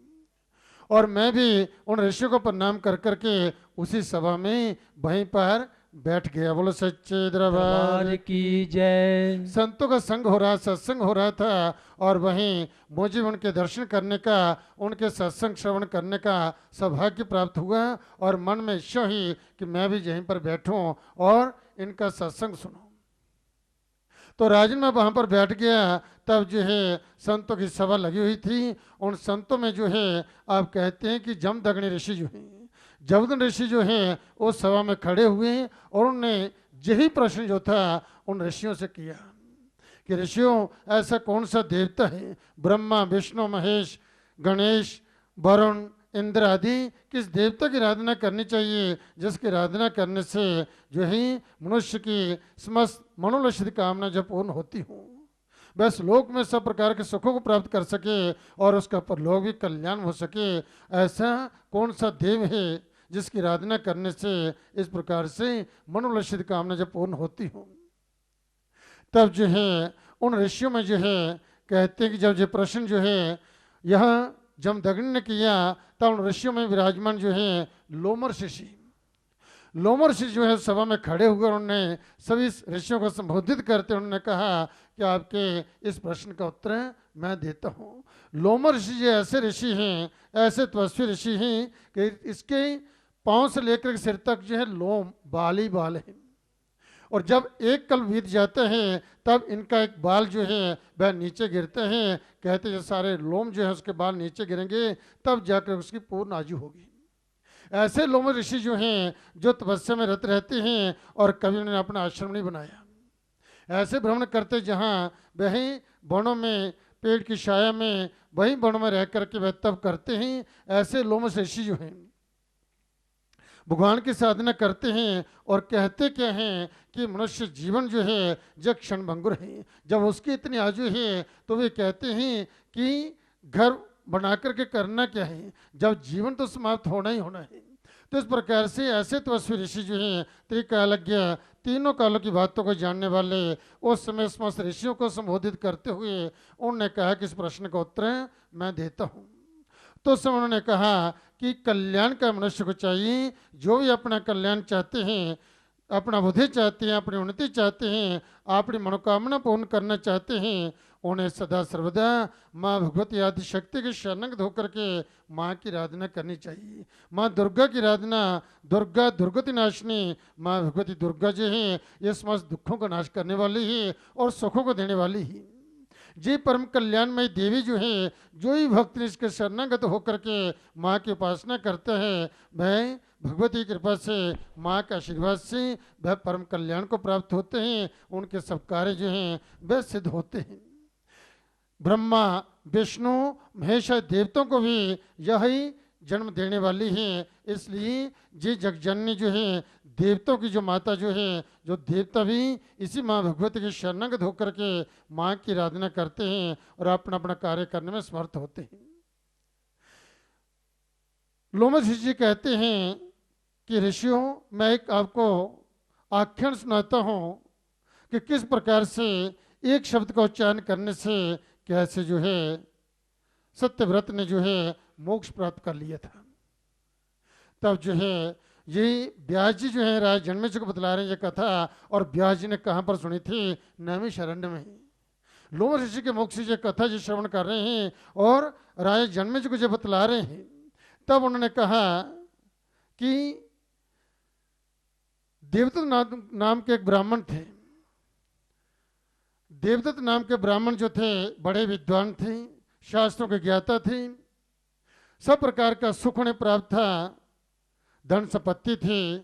और मैं भी उन ऋषियों को प्रणाम कर करके उसी सभा में वहीं पर बैठ गया। बोलो सच्चे दरबार की जय। संतों का संग हो रहा, सत्संग हो रहा था और वहीं मुझे उनके दर्शन करने का, उनके सत्संग श्रवण करने का सौभाग्य प्राप्त हुआ और मन में इच्छा ही कि मैं भी यहीं पर बैठूं और इनका सत्संग सुनूं। तो राजन मैं वहाँ पर बैठ गया। तब जो है संतों की सभा लगी हुई थी। उन संतों में जो है आप कहते हैं कि जमदग्नि ऋषि जो हैं, जमदग्नि ऋषि जो हैं उस सभा में खड़े हुए और उन्होंने यही प्रश्न जो था उन ऋषियों से किया कि ऋषियों, ऐसा कौन सा देवता है, ब्रह्मा, विष्णु, महेश, गणेश, वरुण, इंद्र आदि किस देवता की आराधना करनी चाहिए जिसकी आराधना करने से जो है मनुष्य की समस्त मनोलक्षित कामना जब पूर्ण होती हो, बस लोक में सब प्रकार के सुखों को प्राप्त कर सके और उसका परलोक भी कल्याण हो सके। ऐसा कौन सा देव है जिसकी आराधना करने से इस प्रकार से मनोलक्षित कामना जब पूर्ण होती हो। तब जो है उन ऋषियों में जो है कहते हैं कि जब ये प्रश्न जो है यह जमदग्नि ने किया तब उन ऋषियों में विराजमान जो है लोमर ऋषि, लोमर ऋषि जो है सभा में खड़े हुए उन्होंने सभी ऋषियों को संबोधित करते उन्होंने कहा कि आपके इस प्रश्न का उत्तर मैं देता हूँ। लोमर ऋषि जो ऐसे ऋषि हैं, ऐसे तपस्वी ऋषि हैं कि इसके पाँव से लेकर सिर तक जो है लोम बाल ही बाल है और जब एक कल बीत जाते हैं तब इनका एक बाल जो है वह नीचे गिरते हैं। कहते हैं सारे लोम जो है उसके बाल नीचे गिरेंगे तब जाकर उसकी पूर्ण आयु होगी। ऐसे लोम ऋषि जो हैं जो तपस्या में रत रहते हैं और कभी उन्होंने अपना आश्रम नहीं बनाया, ऐसे भ्रमण करते जहाँ वही वनों में पेड़ की छाया में वही वनों में रह करके वह तप करते हैं। ऐसे लोम ऋषि जो हैं भगवान की साधना करते हैं और कहते क्या हैं कि मनुष्य जीवन जो है जब क्षणभंगुर है, जब उसकी इतनी आयु है तो वे कहते हैं कि घर बना करके करना क्या है, जब जीवन तो समाप्त होना ही होना है। तो इस प्रकार से ऐसे तपस्वी ऋषि जो हैं त्रिकालज्ञ तीनों कालों की बातों को जानने वाले उस समय समस्त ऋषियों को संबोधित करते हुए उन्होंने कहा कि इस प्रश्न का उत्तर मैं देता हूँ। तो उस समय उन्होंने कहा कि कल्याण का मनुष्य को चाहिए, जो भी अपना कल्याण चाहते हैं, अपना बुद्धि चाहते हैं, अपनी उन्नति चाहते हैं, अपनी मनोकामना पूर्ण करना चाहते हैं, उन्हें सदा सर्वदा माँ भगवती आदि शक्ति के शरणंगत होकर के माँ की आराधना करनी चाहिए। माँ दुर्गा की आराधना, दुर्गा दुर्गति नाशनी माँ भगवती दुर्गा जो है ये समस्त दुखों का नाश करने वाली है और सुखों को देने वाली है। जी परम कल्याणमय देवी जो है, जो ही भक्त इसके शरणागत होकर के माँ की उपासना करता है वह भगवती की कृपा से, माँ के आशीर्वाद से वह परम कल्याण को प्राप्त होते हैं। उनके सब कार्य जो हैं वह सिद्ध होते हैं। ब्रह्मा, विष्णु, महेश देवताओं को भी यही जन्म देने वाली है। इसलिए जी जगजननी जो है, देवताओं की जो माता जो है, जो देवता भी इसी माँ भगवती के शरणागत होकर के माँ की आराधना करते हैं और अपना अपना कार्य करने में समर्थ होते हैं। लोमस जी कहते हैं कि ऋषियों, मैं एक आपको आख्यान सुनाता हूँ कि किस प्रकार से एक शब्द का उच्चारण करने से कैसे जो है सत्यव्रत ने जो है मोक्ष प्राप्त कर लिया था। तब जो है ये व्यास जी जो है राज जन्मेजय को बतला रहे हैं ये कथा, और व्यास जी ने कहाँ पर सुनी थी? नैमिषारण्य में। लोमश ऋषि के मुख से जो कथा जी श्रवण कर रहे हैं और राजा जन्मेजय को जो बतला रहे हैं, तब उन्होंने कहा कि देवदत्त नाम के एक ब्राह्मण थे। देवदत्त नाम के ब्राह्मण जो थे बड़े विद्वान थे, शास्त्रों के ज्ञाता थे, सब प्रकार का सुख उन्हें प्राप्त था, धन संपत्ति थी,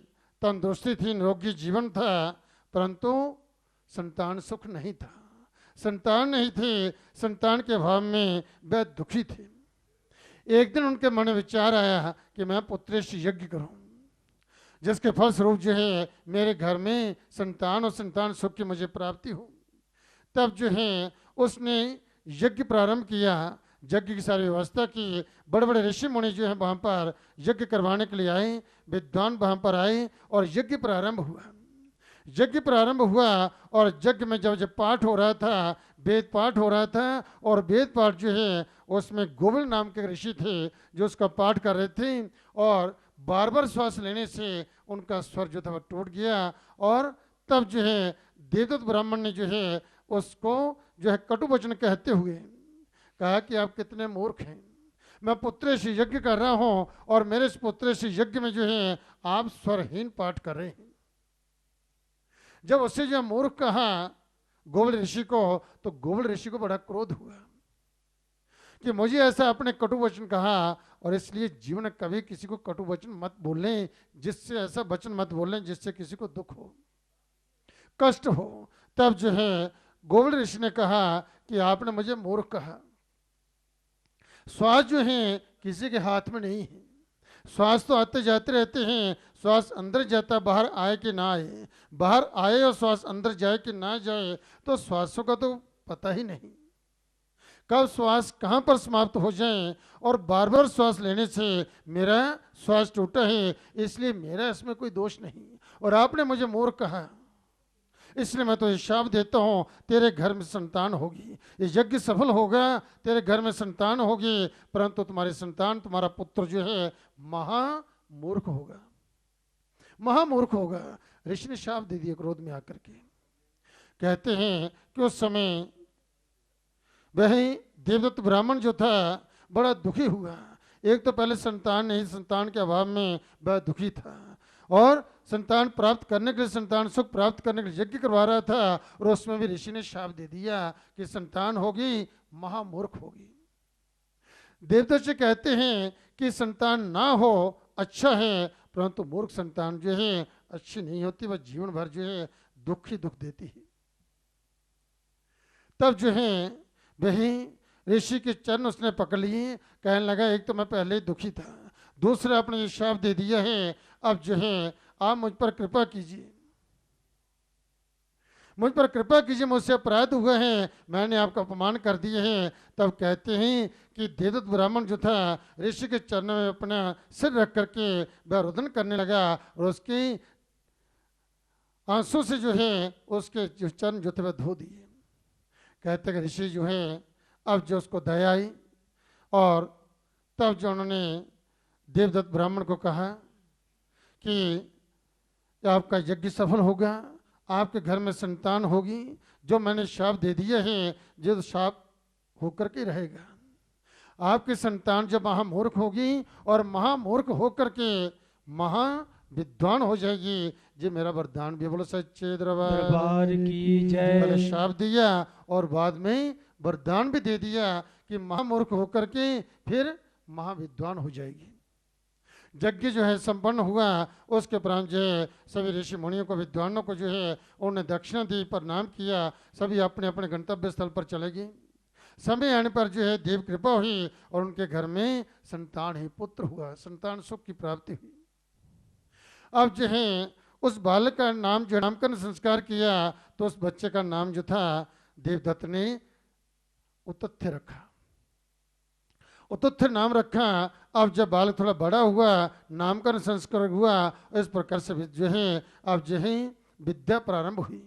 तंदुरुस्ती थी, निरोगी जीवन था, परंतु संतान सुख नहीं था। संतान नहीं थे, संतान के अभाव में वह दुखी थे। एक दिन उनके मन में विचार आया कि मैं पुत्रेश यज्ञ करूं, जिसके फलस्वरूप जो है मेरे घर में संतान और संतान सुख की मुझे प्राप्ति हो। तब जो है उसने यज्ञ प्रारंभ किया, यज्ञ की सारी व्यवस्था की। बड़े बड़े ऋषि मुनि जो है वहाँ पर यज्ञ करवाने के लिए आए, विद्वान वहाँ पर आए और यज्ञ प्रारंभ हुआ। यज्ञ प्रारंभ हुआ और यज्ञ में जब पाठ हो रहा था, वेद पाठ हो रहा था, और वेद पाठ जो है उसमें गोविल नाम के ऋषि थे जो उसका पाठ कर रहे थे, और बार बार श्वास लेने से उनका स्वर जो था वह टूट गया। और तब जो है देवदत्त ब्राह्मण ने जो है उसको जो है कटु वचन कहते हुए कहा कि आप कितने मूर्ख हैं, मैं पुत्रेश यज्ञ कर रहा हूं और मेरे इस पुत्रेश यज्ञ में जो है आप स्वरहीन पाठ कर रहे हैं। जब उससे जो मूर्ख कहा गोविल ऋषि को, तो गोविल ऋषि को बड़ा क्रोध हुआ कि मुझे ऐसा अपने कटु वचन कहा, और इसलिए जीवन में कभी किसी को कटु वचन मत बोलें, जिससे ऐसा वचन मत बोलें जिससे किसी को दुख हो, कष्ट हो। तब जो है गोविल ऋषि ने कहा कि आपने मुझे मूर्ख कहा। श्वास जो है किसी के हाथ में नहीं है, श्वास तो आते जाते रहते हैं, श्वास अंदर जाता बाहर आए कि ना आए, बाहर आए और श्वास अंदर जाए कि ना जाए, तो श्वासों का तो पता ही नहीं, कब श्वास कहाँ पर समाप्त हो जाए। और बार बार श्वास लेने से मेरा श्वास टूटा है, इसलिए मेरा इसमें कोई दोष नहीं, और आपने मुझे मूर्ख कहा, इसलिए मैं तो ये शाप देता हूँ तेरे घर में संतान होगी, ये यज्ञ सफल होगा, तेरे घर में संतान होगी, परंतु तुम्हारी संतान, तुम्हारा पुत्र जो है महामूर्ख होगा, महामूर्ख होगा। ऋषि ने शाप दे दिया क्रोध में आकर के। कहते हैं कि उस समय वही देवदत्त ब्राह्मण जो था बड़ा दुखी हुआ। एक तो पहले संतान नहीं, संतान के अभाव में वह दुखी था, और संतान प्राप्त करने के लिए, संतान सुख प्राप्त करने के लिए यज्ञ करवा रहा था, और उसमें भी ऋषि ने शाप दे दिया कि संतान होगी महामूर्ख होगी। देवदत्त जी कहते हैं कि संतान ना हो अच्छा है, परंतु मूर्ख संतान जो है अच्छी नहीं होती, वह जीवन भर जो है दुख ही दुख देती है। तब जो है वही ऋषि के चरण उसने पकड़ लिए, कहने लगा एक तो मैं पहले ही दुखी था, दूसरा आपने ये शाप दे दिया है, अब जो है आप मुझ पर कृपा कीजिए, मुझ पर कृपा कीजिए, मुझसे अपराध हुए हैं, मैंने आपका अपमान कर दिए हैं। तब कहते हैं कि देवदत्त ब्राह्मण जो था ऋषि के चरणों में अपना सिर रख करके वह रुदन करने लगा, और उसके आंसू से जो है उसके जो चरण जो थे वह धो दिए। कहते कि ऋषि जो है अब जो उसको दया आई, और तब जो उन्होंने देवदत्त ब्राह्मण को कहा कि आपका यज्ञ सफल होगा, आपके घर में संतान होगी, जो मैंने शाप दे दिया है जो शाप होकर के रहेगा, आपकी संतान जब महामूर्ख होगी और महामूर्ख होकर के महा विद्वान हो जाएगी, ये मेरा वरदान भी। बोलो सच्चे दरबार की जय। पहले शाप दिया और बाद में वरदान भी दे दिया कि महामूर्ख होकर के फिर महाविद्वान हो जाएगी। यज्ञ जो है संपन्न हुआ, उसके उपरांत जो है सभी ऋषि मुनियों को, विद्वानों को जो है उन्होंने दक्षिणा दी, प्रणाम किया, सभी अपने अपने गंतव्य स्थल पर चले गए। समय आने पर जो है देव कृपा हुई और उनके घर में संतान ही पुत्र हुआ, संतान सुख की प्राप्ति हुई। अब जो है उस बालक का नाम जो नामकरण संस्कार किया, तो उस बच्चे का नाम जो था देवदत्त ने उतथ्य रखा, उतथ्य नाम रखा। अब जब बालक थोड़ा बड़ा हुआ, नामकरण संस्कार हुआ, इस प्रकार से जो है अब जो है विद्या प्रारंभ हुई,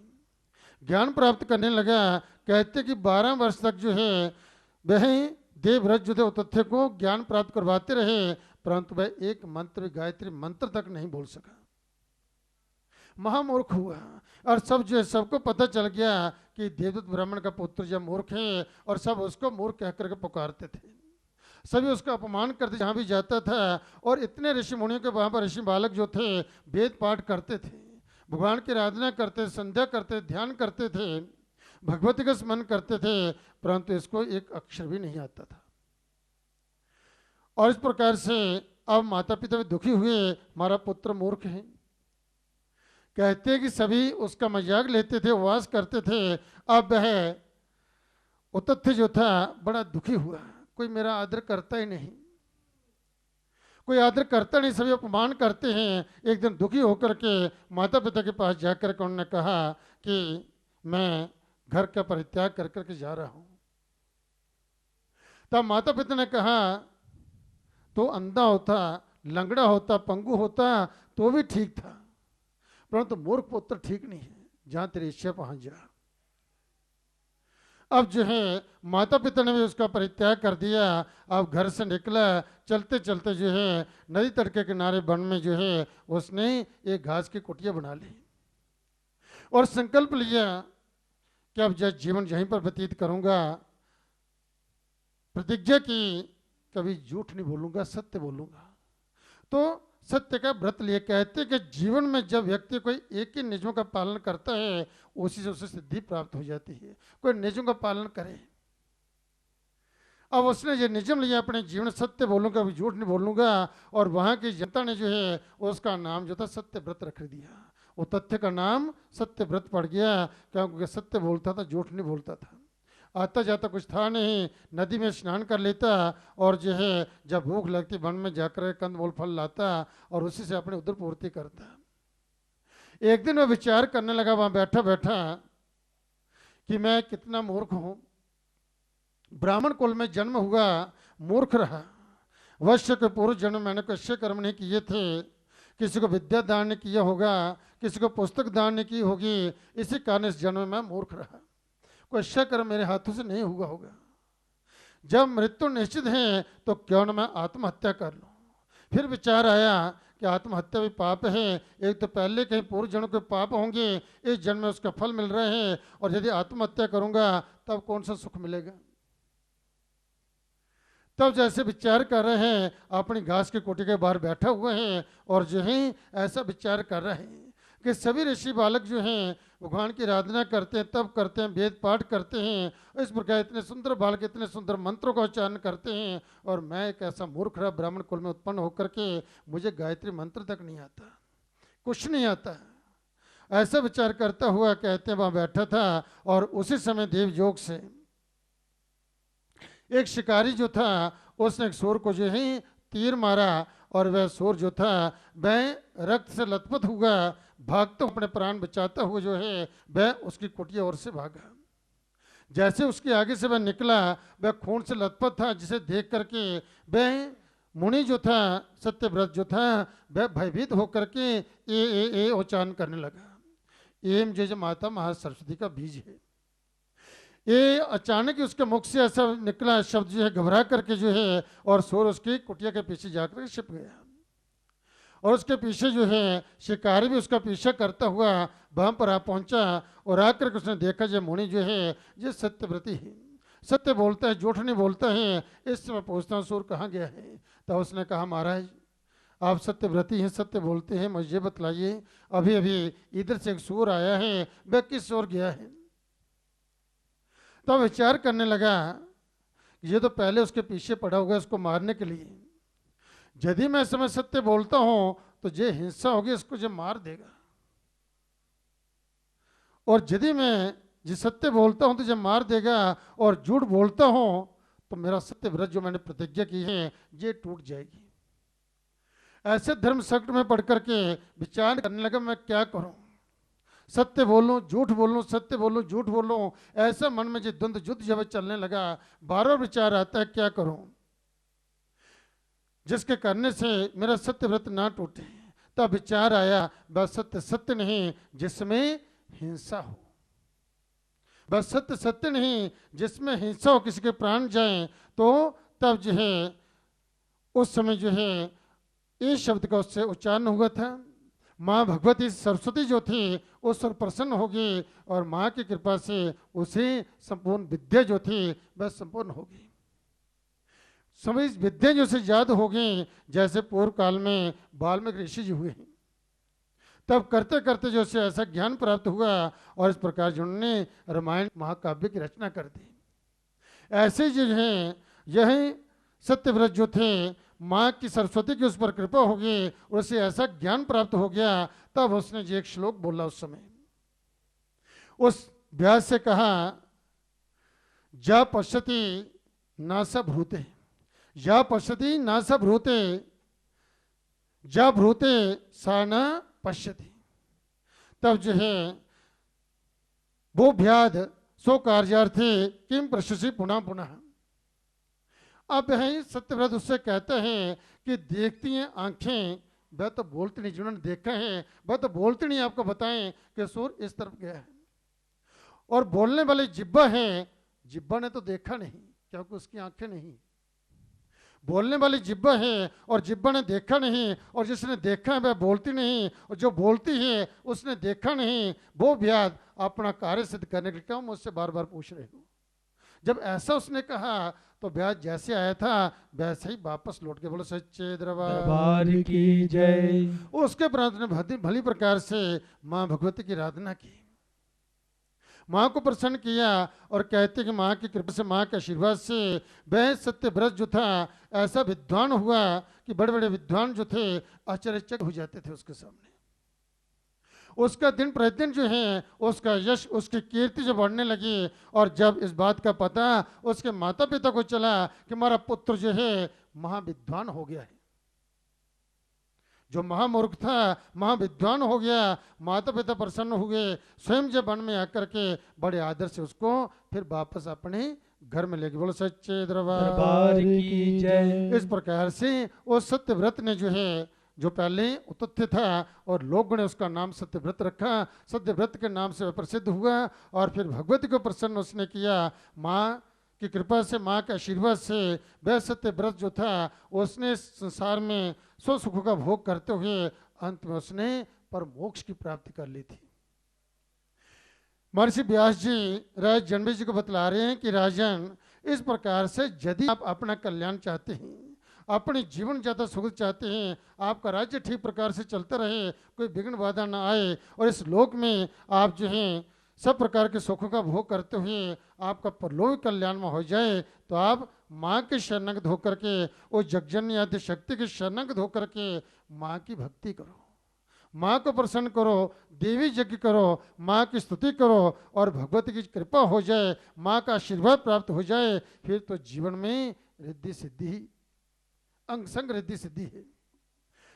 ज्ञान प्राप्त करने लगा। कहते कि 12 वर्ष तक जो है वह देवव्रत जो थे उतथ्य को ज्ञान प्राप्त करवाते रहे, परंतु वह एक मंत्र गायत्री मंत्र तक नहीं बोल सका। महामूर्ख हुआ। और सब जो है सबको पता चल गया कि देवदूत ब्राह्मण का पुत्र जब मूर्ख है, और सब उसको मूर्ख कह करके पुकारते थे, सभी उसका अपमान करते जहाँ भी जाता था। और इतने ऋषि मुनियों के वहाँ पर ऋषि बालक जो थे वेद पाठ करते थे, भगवान की आराधना करते, संध्या करते, ध्यान करते थे, भगवती का स्मरण करते थे, परंतु इसको एक अक्षर भी नहीं आता था। और इस प्रकार से अब माता पिता भी दुखी हुए, हमारा पुत्र मूर्ख है। कहते हैं कि सभी उसका मजाक लेते थे, उपवास करते थे। अब वह उतथ्य जो था बड़ा दुखी हुआ, कोई मेरा आदर करता ही नहीं, कोई आदर करता नहीं, सभी अपमान करते हैं। एक दिन दुखी होकर के माता पिता के पास जाकर के उन्होंने कहा कि मैं घर का परित्याग कर करके जा रहा हूं। तब माता पिता ने कहा तो अंधा होता, लंगड़ा होता, पंगु होता तो भी ठीक था, परंतु मूर्ख पुत्र ठीक नहीं है, जहां तेरी इच्छा पहुंच जा। अब जो है माता पिता ने भी उसका परित्याग कर दिया। अब घर से निकला, चलते चलते जो है नदी तट के किनारे वन में जो है उसने एक घास की कुटिया बना ली और संकल्प लिया कि अब जब जीवन यहीं पर व्यतीत करूंगा। प्रतिज्ञा की कभी झूठ नहीं बोलूंगा, सत्य बोलूंगा। तो सत्य का व्रत लिए। कहते कि जीवन में जब व्यक्ति कोई एक ही नियमों का पालन करता है उसी से उसे सिद्धि प्राप्त हो जाती है। कोई नियमों का पालन करे। अब उसने ये नियम लिया अपने जीवन, सत्य बोलूंगा, अभी झूठ नहीं बोलूंगा। और वहां की जनता ने जो है उसका नाम जो था सत्य व्रत रख दिया। वो तथ्य का नाम सत्य व्रत पड़ गया, क्योंकि सत्य बोलता था, झूठ नहीं बोलता था। आता जाता कुछ था नहीं, नदी में स्नान कर लेता और जो है जब भूख लगती वन में जाकर कंद मूल फल लाता और उसी से अपनी उदर पूर्ति करता। एक दिन मैं विचार करने लगा वहां बैठा बैठा कि मैं कितना मूर्ख हूं। ब्राह्मण कुल में जन्म हुआ, मूर्ख रहा। वश्य के पूर्व जन्म मैंने कोई अच्छे कर्म नहीं किए थे, किसी को विद्या दान नहीं किया होगा, किसी को पुस्तक दान नहीं की होगी, इसी कारण इस जन्म में मैं मूर्ख रहा। कोई अच्छा कर्म मेरे हाथों से नहीं हुआ होगा। जब मृत्यु निश्चित है तो क्यों न मैं आत्महत्या कर लूं। फिर विचार आया कि आत्महत्या भी पाप है। एक तो पहले कहीं पूर्व जन्म के पाप होंगे, इस जन्म में उसका फल मिल रहे हैं, और यदि आत्महत्या करूंगा तब कौन सा सुख मिलेगा। तब जैसे विचार कर रहे हैं अपनी घास की कोठी के बाहर बैठा हुए हैं और जो है ऐसा विचार कर रहे हैं कि सभी ऋषि बालक जो हैं भगवान की आराधना करते हैं, तब करते हैं, वेद पाठ करते हैं। इस प्रकार इतने सुंदर बालक इतने सुंदर मंत्रों का उच्चारण करते हैं, और मैं एक ऐसा मूर्ख रहा ब्राह्मण कुल में उत्पन्न होकर के मुझे गायत्री मंत्र तक नहीं आता, कुछ नहीं आता। ऐसा विचार करता हुआ कहते हैं वहां बैठा था, और उसी समय देव योग से एक शिकारी जो था उसने एक सूर को जो है तीर मारा, और वह सूर जो था वह रक्त से लथपथ हुआ, भागता अपने प्राण बचाता हुआ जो है वह उसकी कुटिया ओर से भागा। जैसे उसके आगे से वह निकला, वह खून से लथपथ था, जिसे देख करके वह मुनि जो था सत्यव्रत जो था वह भयभीत होकर के ए उच्चारण करने लगा। एम जो माता महासरस्वती का बीज है। ये अचानक उसके मुख से ऐसा निकला शब्द जो है घबरा करके जो है, और सूर उसकी कुटिया के पीछे जाकर छिप गया। और उसके पीछे जो है शिकारी भी उसका पीछा करता हुआ वहां पर आ पहुंचा, और आकर के उसने देखा जो मुनि जो है ये सत्यव्रती है, सत्य बोलता है, झूठ नहीं बोलता है। इस समय पूछता हूँ सूर कहाँ गया है। तो उसने कहा महाराज आप सत्यव्रती हैं, सत्य बोलते हैं, मुझे बतलाइए अभी अभी इधर से एक सूर आया है, वह किस ओर गया है। तो विचार करने लगा ये तो पहले उसके पीछे पड़ा होगा उसको मारने के लिए। यदि मैं इस समय सत्य बोलता हूं तो ये हिंसा होगी, इसको जो मार देगा। और यदि मैं जो सत्य बोलता हूं तो जब मार देगा, और झूठ बोलता हूं तो मेरा सत्य व्रत जो मैंने प्रतिज्ञा की है ये टूट जाएगी। ऐसे धर्म संकट में पढ़ करके विचार करने लगा मैं क्या करूं, सत्य बोलूं झूठ बोलूं, सत्य बोलूं झूठ बोलूं। ऐसा मन में जो द्वंद्व युद्ध जब चलने लगा, बार बार विचार आता है क्या करूं जिसके करने से मेरा सत्य व्रत ना टूटे। तब विचार आया बस सत्य सत्य नहीं जिसमें हिंसा हो, बस सत्य सत्य नहीं जिसमें हिंसा हो, किसी के प्राण जाएं। तो तब जो है उस समय जो है इस शब्द का उससे उच्चारण हुआ था, माँ भगवती सरस्वती जो थी उस पर प्रसन्न होगी और माँ की कृपा से उसे संपूर्ण विद्या जो थी वह संपूर्ण होगी। सभी विद्या जो से याद होगी जैसे पूर्व काल में वाल्मीकि ऋषि जी हुए हैं, तब करते करते जो से ऐसा ज्ञान प्राप्त हुआ और इस प्रकार जिन्होंने रामायण महाकाव्य की रचना कर दी। ऐसे जो हैं यह सत्यव्रत जो थे माँ की सरस्वती की उस पर कृपा होगी और उसे ऐसा ज्ञान प्राप्त हो गया। तब उसने जो एक श्लोक बोला उस समय, उस व्यास से कहा, जा पश्यति न स भ्रूते, या पश्यति न स भ्रूते, जा भ्रूते सा न पश्यति। तब जो है वो व्याध सो कार्यार्थी किम पश्यसि पुनः पुनः। अब है सत्यव्रत उससे कहते हैं कि देखती हैं आंखें, वह तो बोलती नहीं, जिन्होंने देखा है वह तो बोलती नहीं आपको बताएं कि सूर्य इस तरफ गया है। और बोलने वाली जिब्बा है, जिब्बा ने तो देखा नहीं क्योंकि उसकी आंखें नहीं। बोलने वाली जिब्बा है और जिब्बा ने देखा नहीं, और जिसने देखा है वह बोलती नहीं, और जो बोलती है उसने देखा नहीं। वो व्याध अपना कार्य सिद्ध करने के लिए क्यों मुझसे बार बार पूछ रहे हो। जब ऐसा उसने कहा तो व्यास जैसे आया था वैसे ही वापस लौट के बोलो सच्चे दरबार की जय। उसके उपरांत ने भली प्रकार से माँ भगवती की आराधना की, माँ को प्रसन्न किया और कहते कि माँ की कृपा से, माँ के आशीर्वाद से वह सत्यव्रत जो था ऐसा विद्वान हुआ कि बड़े बड़े विद्वान जो थे आश्चर्यचकित हो जाते थे उसके सामने। उसका दिन प्रतिदिन जो है उसका यश, उसकी कीर्ति जो बढ़ने लगी। और जब इस बात का पता उसके माता पिता को चला कि हमारा पुत्र जो है महाविद्वान हो गया है, जो महामूर्ख था महाविद्वान हो गया, माता पिता प्रसन्न हुए। स्वयं जब वन में आकर के बड़े आदर से उसको फिर वापस अपने घर में लेके बोलो सच्चे दरबार की जय। इस प्रकार से वो सत्यव्रत ने जो है, जो पहले उतथ्य था और लोगों ने उसका नाम सत्यव्रत रखा, सत्यव्रत के नाम से वह प्रसिद्ध हुआ। और फिर भगवती को प्रसन्न उसने किया, माँ की कृपा से, माँ के आशीर्वाद से वह सत्यव्रत जो था उसने संसार में स्व सुखों का भोग करते हुए अंत में उसने पर मोक्ष की प्राप्ति कर ली थी। महर्षि व्यास जी राज जनमेजय जी को बतला रहे हैं कि राजन, इस प्रकार से यदि आप अपना कल्याण चाहते हैं, अपने जीवन ज़्यादा सुख चाहते हैं, आपका राज्य ठीक प्रकार से चलता रहे, कोई विघ्न बाधा ना आए और इस लोक में आप जो हैं सब प्रकार के सुखों का भोग करते हुए आपका परलोक कल्याण में हो जाए, तो आप माँ के शरणागत होकर के, वो जगजननी आदि शक्ति के शरणागत होकर के माँ की भक्ति करो, माँ को प्रसन्न करो, देवी यज्ञ करो, माँ की स्तुति करो और भगवती की कृपा हो जाए, माँ का आशीर्वाद प्राप्त हो जाए, फिर तो जीवन में रिद्धि सिद्धि ही, अंग संग रिद्धि सिद्धि है।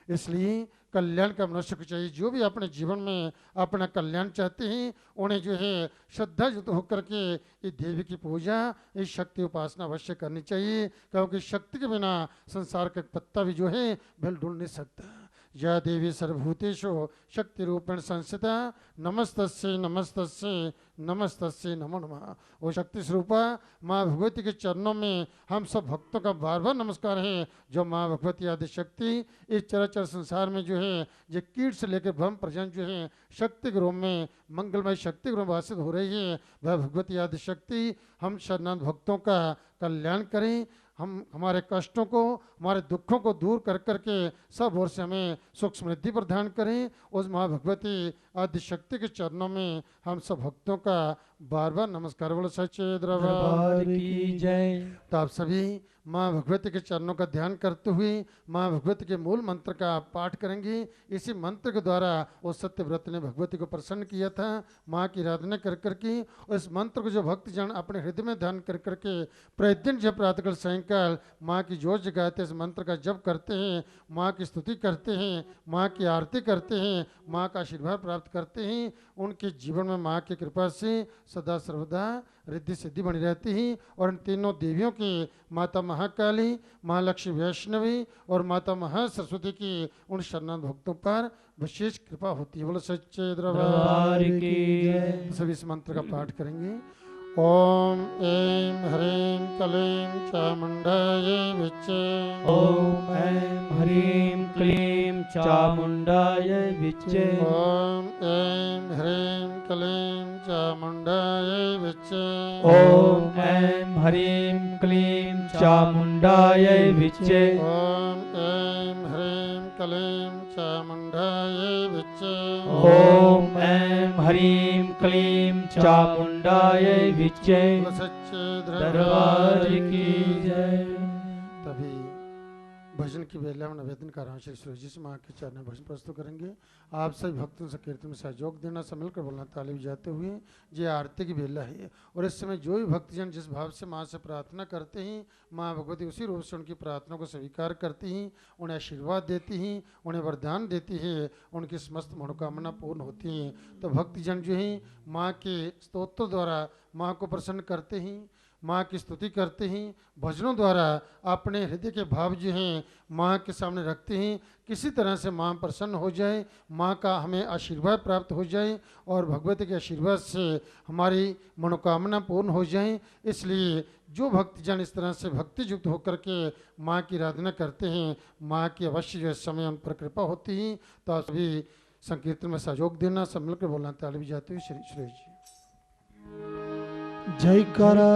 इसलिए कल्याण का मनुष्य को चाहिए, जो भी अपने जीवन में अपना कल्याण चाहते हैं उन्हें जो है श्रद्धा युक्त होकर के ये देवी की पूजा, इस शक्ति उपासना अवश्य करनी चाहिए, क्योंकि शक्ति के बिना संसार का पत्ता भी जो है हिल डुल नहीं सकता। या देवी सर्वभूतेषु शक्ति रूपेण संस्थिता, नमस्तस्यै नमस्तस्यै नमस्तस्यै नमो नमः। वो शक्ति स्वरूपा माँ भगवती के चरणों में हम सब भक्तों का बार बार नमस्कार है। जो माँ भगवती आदि शक्ति इस चराचर संसार में जो है, जो कीट से लेकर ब्रह्म पर्यंत जो है शक्ति के रूप में, मंगलमय शक्ति के रूप में वासित हो रही है, वह भगवती आदि शक्ति हम शरणागत भक्तों का कल्याण करें, हम हमारे कष्टों को, हमारे दुखों को दूर कर करके सब ओर से हमें सुख समृद्धि प्रदान करें। उस माँ भगवती आदि शक्ति के चरणों में हम सब भक्तों का बार बार नमस्कार बोलो सच्चे दरबार की जय। तो आप सभी माँ भगवती के चरणों का ध्यान करते हुए माँ भगवती के मूल मंत्र का पाठ करेंगे। इसी मंत्र के द्वारा उस सत्यव्रत ने भगवती को प्रसन्न किया था, माँ की आराधना कर करके। और इस मंत्र को जो भक्तजन अपने हृदय में ध्यान कर करके प्रतिदिन जब प्रातःकाल सायंकाल माँ की जोत जगाते इस मंत्र का जप करते हैं, माँ की स्तुति करते हैं, माँ की आरती करते हैं, माँ का आशीर्वाद प्राप्त करते हैं, उनके जीवन में माँ की कृपा से सदा सर्वदा रिद्धि सिद्धि बनी रहती है। और इन तीनों देवियों की, माता महाकाली, महालक्ष्मी वैष्णवी और माता महासरस्वती की उन शरणागत भक्तों पर विशेष कृपा होती है। बोलो सच्चे दरबार की जय। सभी इस मंत्र का पाठ करेंगे। ओम ऐं ह्रीं क्लीं चामुण्डायै विच्चे। ओम ऐं ह्रीं क्लीं चामुण्डाय विच्चे ॐ ऐं ह्रीं क्लीं चामुण्डाय विच्चे ॐ ऐं ह्रीं क्लीं चामुण्डाय विच्चे ॐ ऐं ह्रीं क्लीं चामुण्डाय विच्चे ॐ ऐं ह्रीं क्लीं चामुण्डाय विच्चे सच्चे दरबार की जय। तभी भजन की बेला में निवेदन कर रहा हूँ श्री सूरज जी से माँ के चरण में भजन प्रस्तुत करेंगे। आप सभी भक्तों से कीर्तन में सहयोग देना, सब मिलकर बोलना ताली बजाते हुए। ये आरती की बेला है और इस समय जो भी भक्तजन जिस भाव से माँ से प्रार्थना करते हैं, माँ भगवती उसी रूप से उनकी प्रार्थना को स्वीकार करती हैं, उन्हें आशीर्वाद देती हैं, उन्हें वरदान देती है, उनकी समस्त मनोकामना पूर्ण होती हैं। तो भक्तजन जो हैं माँ के स्तोत्र द्वारा माँ को प्रसन्न करते हैं, माँ की स्तुति करते हैं, भजनों द्वारा अपने हृदय के भाव जो हैं माँ के सामने रखते हैं। किसी तरह से माँ प्रसन्न हो जाए, माँ का हमें आशीर्वाद प्राप्त हो जाए और भगवती के आशीर्वाद से हमारी मनोकामना पूर्ण हो जाए। इसलिए जो भक्तजन इस तरह से भक्ति युक्त होकर के माँ की आराधना करते हैं, माँ की अवश्य जो समय उन पर कृपा होती है। तो आप सभी संकीर्तन में सहयोग देना, सब मिलकर बोलना ताली बजाते हुए श्री सुरेश जी। जयकारा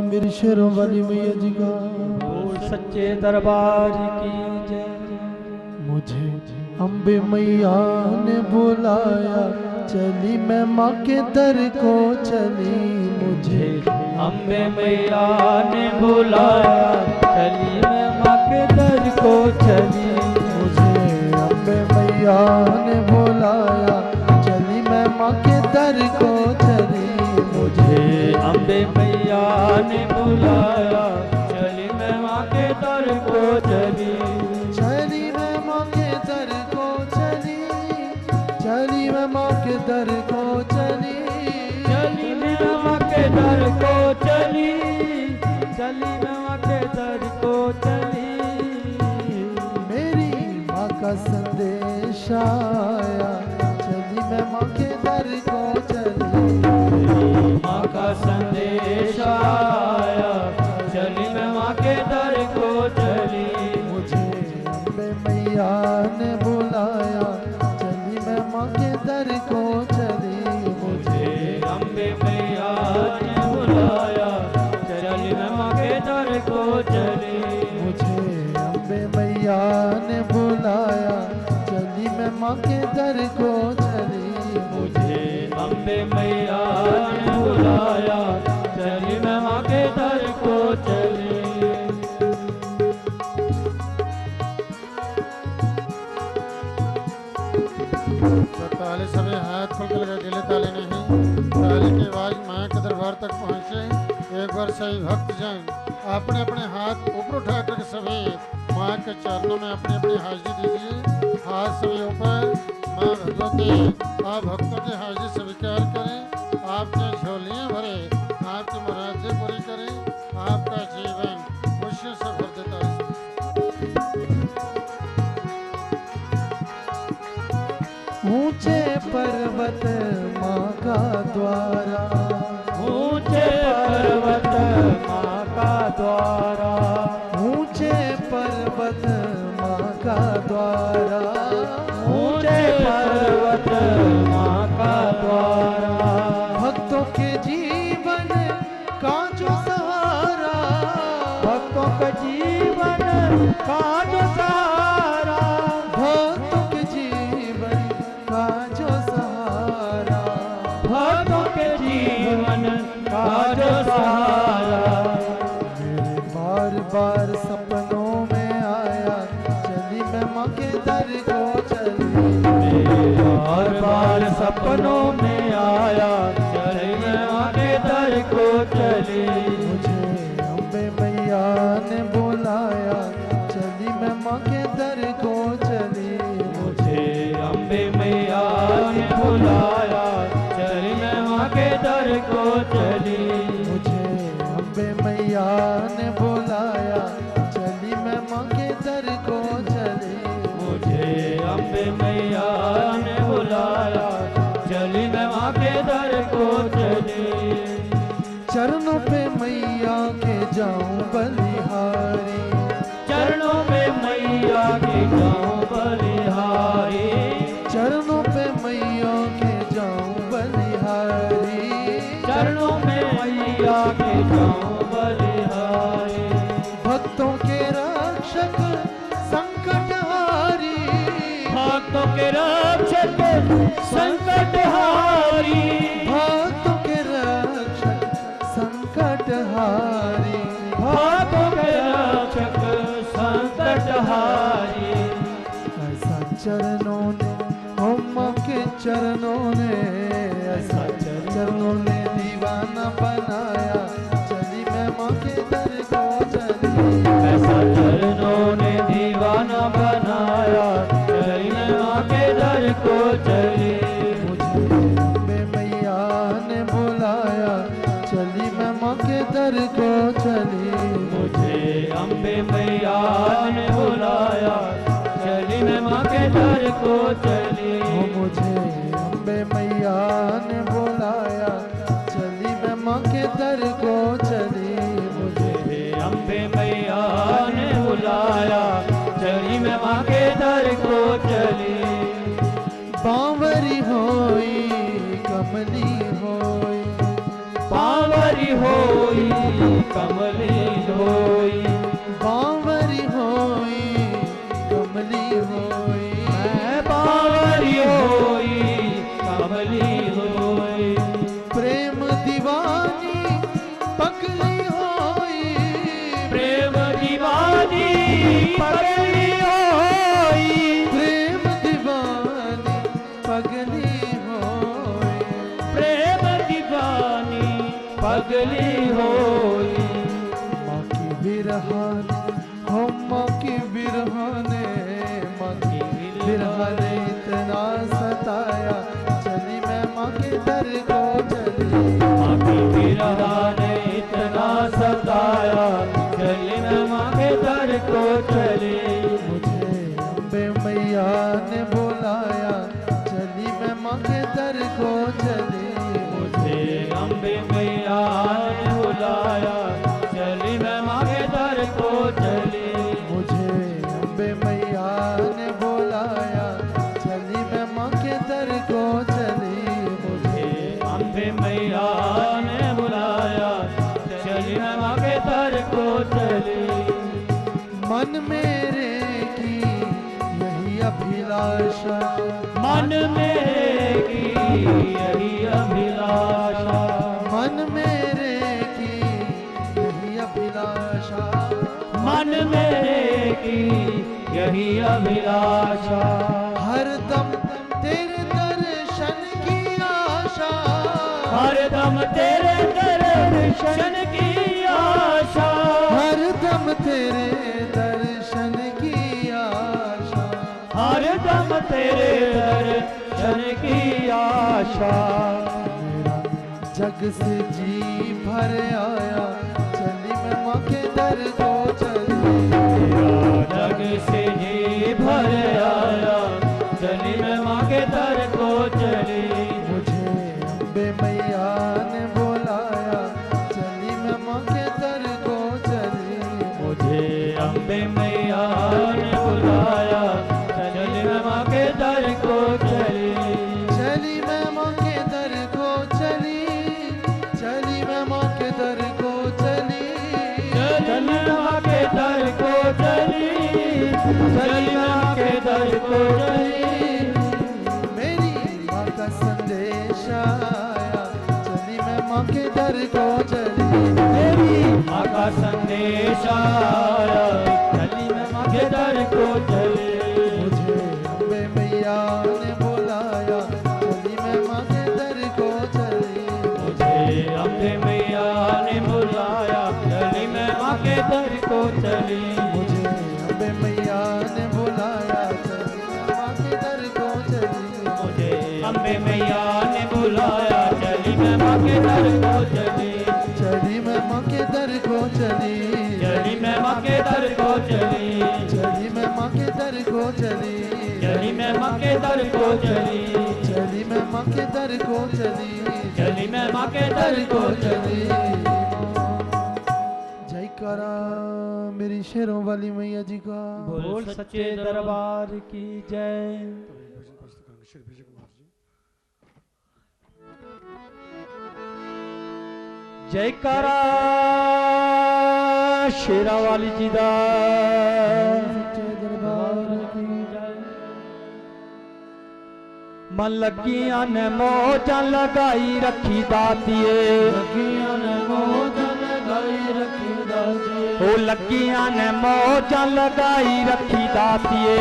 मेरी शेरों वाली मैया जी का, बोल सच्चे दरबार की जय। मुझे अम्बे मैया ने बुलाया, चली मैं माँ के दर को चली। मुझे अम्बे मैया ने बुलाया, चली मैं माँ के दर को चली। मुझे अम्बे मैया ने बुलाया, चली मैं माँ के दर को चली। मुझे अम्बे मैया ने बुलाया, चली मैं माँ के दर को चली। चली मैं माँ के दर को चली, चली मैं माँ के दर को चली। चली मैं माँ के दर को चली, चली मैं माँ के दर को चली। मेरी माँ का संदेश आया, चली मैं माँ के दर को चली। माँ का संदेश आया, चली मैं माँ के दर को चली। मुझे अम्बे मैया ने बुलाया, चली मैं माँ के दर को चली। मुझे अम्बे मैया ने बुलाया, चली मैं माँ के दर को चली। मुझे अम्बे मैया ने बुलाया, चली मैं माँ के दर को चली। मुझे अम्बे मैया ने बुलाया, चली मैं माँ के दर को चली। तो ताली सभी हाथ खोल के लगा, गिले ताली नहीं, ताली की आवाज माँ के दरबार तक पहुँचे। एक बार सही भक्तजन अपने अपने हाथ ऊपर उठा कर सभी माँ के चरणों में अपनी अपनी हाजिरी दीजिए। हाथ सभी ऊपर, माँ भगवती आप भक्तों की हाजिरी स्वीकार करें, आपके झोलियाँ भरे, आपकी मुरादें पूरी करें, आपका जीवन खुशियों से भर देता है। ऊंचे पर्वत माँ का द्वारा, ऊंचे पर्वत माँ का द्वारा, ऊंचे पर्वत माँ का द्वारा। ऊंचे पर्वत माँ का द्वारा। भक्तों के जीवन का जो सहारा, भक्तों का जीवन का जो सहारा, भक्तों के जीवन का जो सहारा। भक्तों के जीवन का जो सहारा। मेरे बार बार सपनों में आया, चली मैं माँ के दर को चली। मेरे बार बार सपनों में आया, चली मैं माँ के दर को चली। मुझे अम्बे मैया ने बुलाया, चली मैं माँ के दर को चली। मुझे अम्बे मैया ने बुलाया, चली मैं माँ के दर को चली। मुझे अम्बे मैया ने बुलाया, चली मैं माँ के दर को चली। मुझे अम्बे मैया ने बुलाया, चली मैं माँ के दर को चली। चरणों पे मैया के जाऊं बलिहारी, चरणों पे मैया के जाऊं संकट हारी, भक्तों के रक्षक संकट हारी, भक्तों के रक्षक संकट हारी। ऐसा चरणों ने हम के चरणों ने, ऐसा चरणों ने दीवाना बनाया, चली मैं माँ के दर को चली। ऐसा चरणों ने दीवाना बनाया, चली मैं माँ के दर को चली। मुझे अम्बे मैया ने बुलाया, चली मैं माँ के दर को चली। मुझे अम्बे मैया ने बुलाया, चली मैं माँ के दर को चली। मुझे अम्बे मैया ने बुलाया, चली मैं माँ के दर को चली। मुझे अम्बे मैया ने बुलाया, चली मैं माँ के दर को चली। बांवरी होई कमली होई, बांवरी होई कमली होई, बांवरी होई कमली होई, मैं बांवरी होई कमली होई। प्रेम दीवानी पगली होई, प्रेम दीवानी पगली होई, प्रेम दीवानी पगली होई, प्रेम दीवानी पगली होई। माँ की बिरहाने हो, माँ की बिरहाने, माँ की बिरहाने इतना सताया, चली मैं माँ के दर को चली। माँ की बिरहा ने इतना सताया, चली मैं माँ के दर को चली। मुझे अम्बे मैया ने बुलाया, चली मैं माँ के दर को चली। मुझे अम्बे मैया ने बुलाया, चली मैं माँ के दर को चली। मुझे अम्बे मैया ने बुलाया, चली मैं माँ के दर को चली। मुझे अम्बे मैया ने बुलाया, चली मैं माँ के दर को चली। मन मेरे की यही अभिलाषा, मन मेरे की यही अभिलाषा, मन मेरे की यही अभिलाषा, मन मेरे की यही अभिलाषा। हरदम तेरे दर्शन की आशा, हरदम तेरे दर्शन की आशा, हरदम तेरे दर्शन की आशा, हरदम तेरे दर्शन की आशा। मेरा जग से जी भर आया, चली मैं माँ के दर को चली। तेरा जग से जी भर आया, चली मैं माँ के दर को चली। मुझे अम्बे मैया ने बुलाया, चली मैं माँ के दर को चली। मुझे अम्बे मैया ने बुलाया, चली मैं माँ के दर को चली। चली मैं माँ के दर को चली, चली मैं माँ के दर को चली, चली माँ के दर को चली, चली माँ के दर को चली। मेरी माँ का संदेश आया, चली मैं माँ के दर को चली। मेरी माँ का संदेश आया, चली मैं माँ के दर को चली। मुझे अम्बे मैया ने बुलाया, चली मैं माँ के दर को चली। मुझे अम्बे मैया ने बुलाया, चली मैं माँ के दर को चली। मुझे अम्बे मैया ने बुलाया, चली मैं माँ के दर को चली। मुझे अम्बे मैया ने बुलाया, चली मैं माँ के दर को चली। चली मैं माँ के दर को चली, चली मैं माँ के दर को चली, चली मैं माँ के दर को चली, चली मैं माँ के दर को चली, चली मैं माँ के दर को चली, चली मैं माँ के दर को चली। जयकारा मेरी शेरों वाली मैया जी का। बोल सच्चे दरबार की जय। श्री विजय कुमार जी। जयकारा शेरा वाली जी दा। सच्चे दरबार की। मन लगियां ने मौजा लगाई रखी दातिए लगियां ने मौजा लगाई रखी दातिए ओ लगियां ने मौजा लगाई रखी दातिए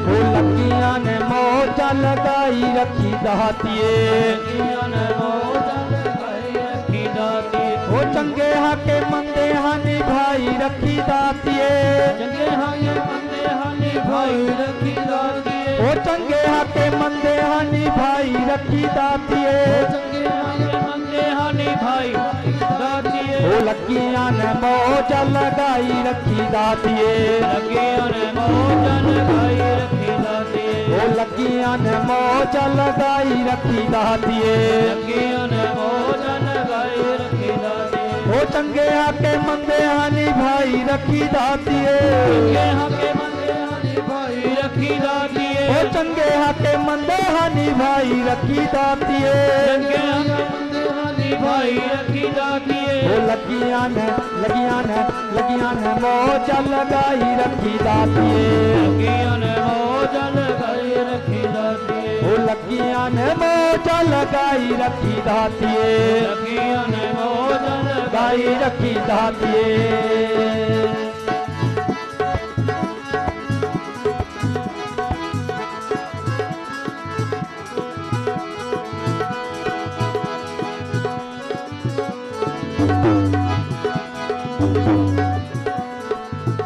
ओ लगियां ने मौजा लगाई रखी दातिए ओ चंगे हाके मंदे हानी भाई रखी दातिए चंगे हाके मंदे हानी भाई रखी दातिए ओ चंगे हाके मंदे हानी भाई रखी दातिए चंगे हाके मंदे हानी भाई दातिए ओ लगियां ने मौजा लगाई रखी दातिए लगियां ने मौजा लगाई रखी दातिए ओ लगियां ने मौजा लगाई रखी दातिए लगियां ने मौजा लगाई रखी दातिए ओ चंगे हाके मंदे हानी भाई रखी दातिए चंगे हाके मंदे हानी भाई रखी दातिए ओ चंगे हाके मंदे हानी भाई रखी दातिए चंगे हाके मंदे हानी भाई रखी दातिए ओ लगियां ने मौजा लगाई रखी दातिए लगियां ने मौजा लगाई रखी दातिए ओ लगियां ने मौजा लगाई रखी दातिए लगियां ने मौजा लगाई रखी दातिए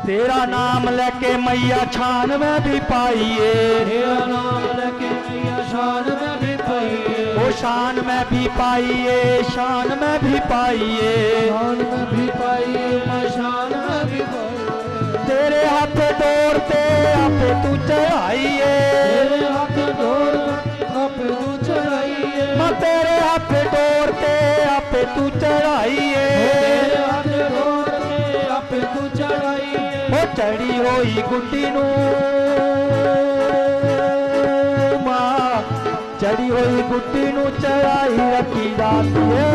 तेरा नाम लेके मैया छान में भी पाइए तेरा नाम लेके मैया शान में भी पाइए ओ शान में भी पाइए शान में भी पाइए शान में भी पाइए मैं शान में भी पाइए तेरे हाथ दौड़ते आपे तू चढ़ाइए तेरे हाथ दौड़ते आपे तू चढ़ाइए मैं तेरे हाथ दौड़ते आपे तू चढ़ाइए तेरे हाथ दौड़ते आपे तू चढ़ाइए ओ चढ़ी होई गुड्डी नू मां चढ़ी होई गुड्डी नू चढ़ाई रखी दातिए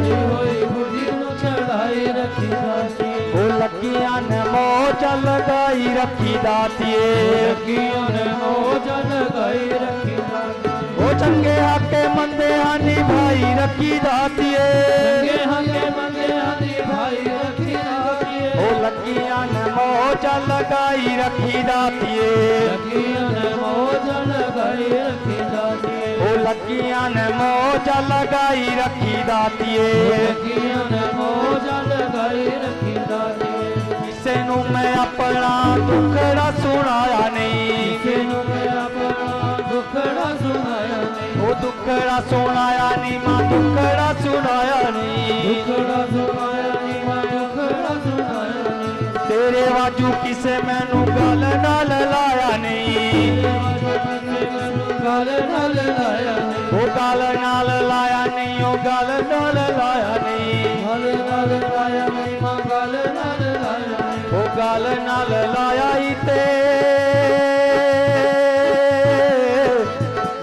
चढ़ी होई गुड्डी नू चढ़ाई रखी दातिए ओ लगियां ने मौजा लगाई रखी दातिए लगियां ने मौजा लगाई रखी दातिए ओ चंगे हाके मंदे हानी भाई रखी दातिए चंगे हाके मंदे हानी भाई रखी दातिए ओ लगियां ने मौजा लगाई रखी दातिए लगियां ने मौजा लगाई रखी दातिए ओ लगियां ने मौजा लगाई रखी दातिए लगियां ने मौजा लगाई रखी दातिए किसे नू मैं अपना दुखड़ा सुनाया नहीं किसे नू मैं अपना दुखड़ा सुनाया नहीं ओ दुखड़ा सुनाया नहीं मां दुखड़ा सुनाया नहीं दुखड़ा सुनाया नहीं मां दुखड़ा सुनाया नहीं तेरे वाजू किसे मैनू गल नाल लाया नहीं गल नाल लाया नहीं ओ गल नाल लाया नहीं ओ गल नाल लाया नहीं गल नाल लाया नहीं मां गल नाल लाया नहीं ओ गल नाल लाया ही ते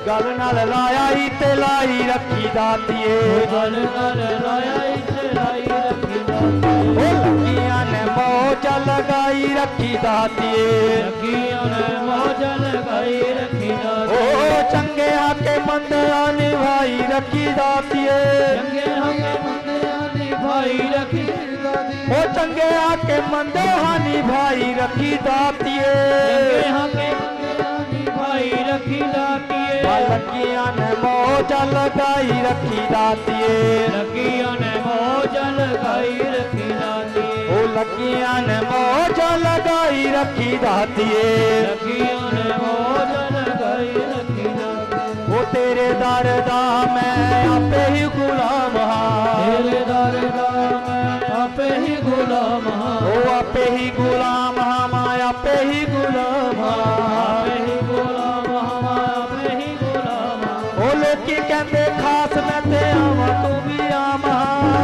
गल नाल लाया ही ते लाई रखी दातिए गल नाल लाया ही ते लाई रखी दातिए ओ लगियां ने मौजा लगाई रखी दातिए लगियां ने मौजा लगाई रखी दातिए ओ चंगे हाके मंदे हानी भाई रखी दातिए चंगे हाके मंदे हानी भाई रखी दातिए ओ चंगे हाके मंदे हानी भाई रखी दातिए चंगे हाके मंदे हानी भाई रखी दातिए लगियां ने मौजा लगाई रखी दातिए लगियां ने मौजा लगाई रखी दातिए ओ लगियां ने मौजा लगाई रखी दातिए लगियां ने मौजा लगाई रखी दातिए ओ तेरे दर दा मैं आपे ही गुलाम हां तेरे दर दा मैं आपे ही गुलाम हां ओ आपे ही गुलाम हां मैं आपे ही गुलाम हां आपे ही गुलाम हां मैं आपे ही गुलाम हां ओ लोकी कहंदे खास मैं ते आवा तू भी आवा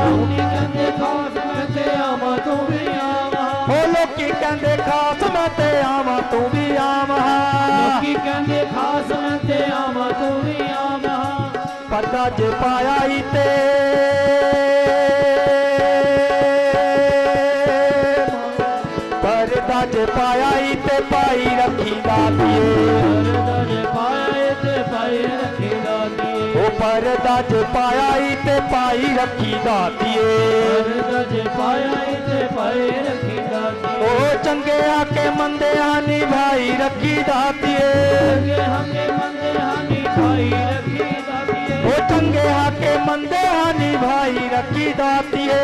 लोकी कहंदे खास मैं ते आवा तू भी आवा ओ लोकी कहंदे खास मैं ते आवा तू भी आवा लोकी कहंदे खास मैं ते आवा तू भी आवा पता जे पाया ही ते परदा ਜ ਪਾਇਆ ਈ ਤੇ ਪਾਈ ਰੱਖੀ ਦਾਤੀਏ ਪਰਦਾ ਜੇ ਪਾਇਆ ਈ ਤੇ ਪਾਈ ਰੱਖੀ ਦਾਤੀਏ ਉਹ ਪਰਦਾ ਜ ਪਾਇਆ ਈ ਤੇ ਪਾਈ ਰੱਖੀ ਦਾਤੀਏ ਪਰਦਾ ਜੇ ਪਾਇਆ ਈ ਤੇ ਪਾਈ ਰੱਖੀ ਦਾਤੀਏ ਉਹ ਚੰਗੇ ਆ ਕੇ ਮੰਦਿਆਂ ਨਿਭਾਈ ਰੱਖੀ ਦਾਤੀਏ ਚੰਗੇ ਹਕੇ ਮੰਦੇ ਹਾਨੀ ਭਾਈ ਰੱਖੀ ਦਾਤੀਏ ਉਹ ਚੰਗੇ ਆ ਕੇ ਮੰਦਿਆਂ ਨਿਭਾਈ ਰੱਖੀ ਦਾਤੀਏ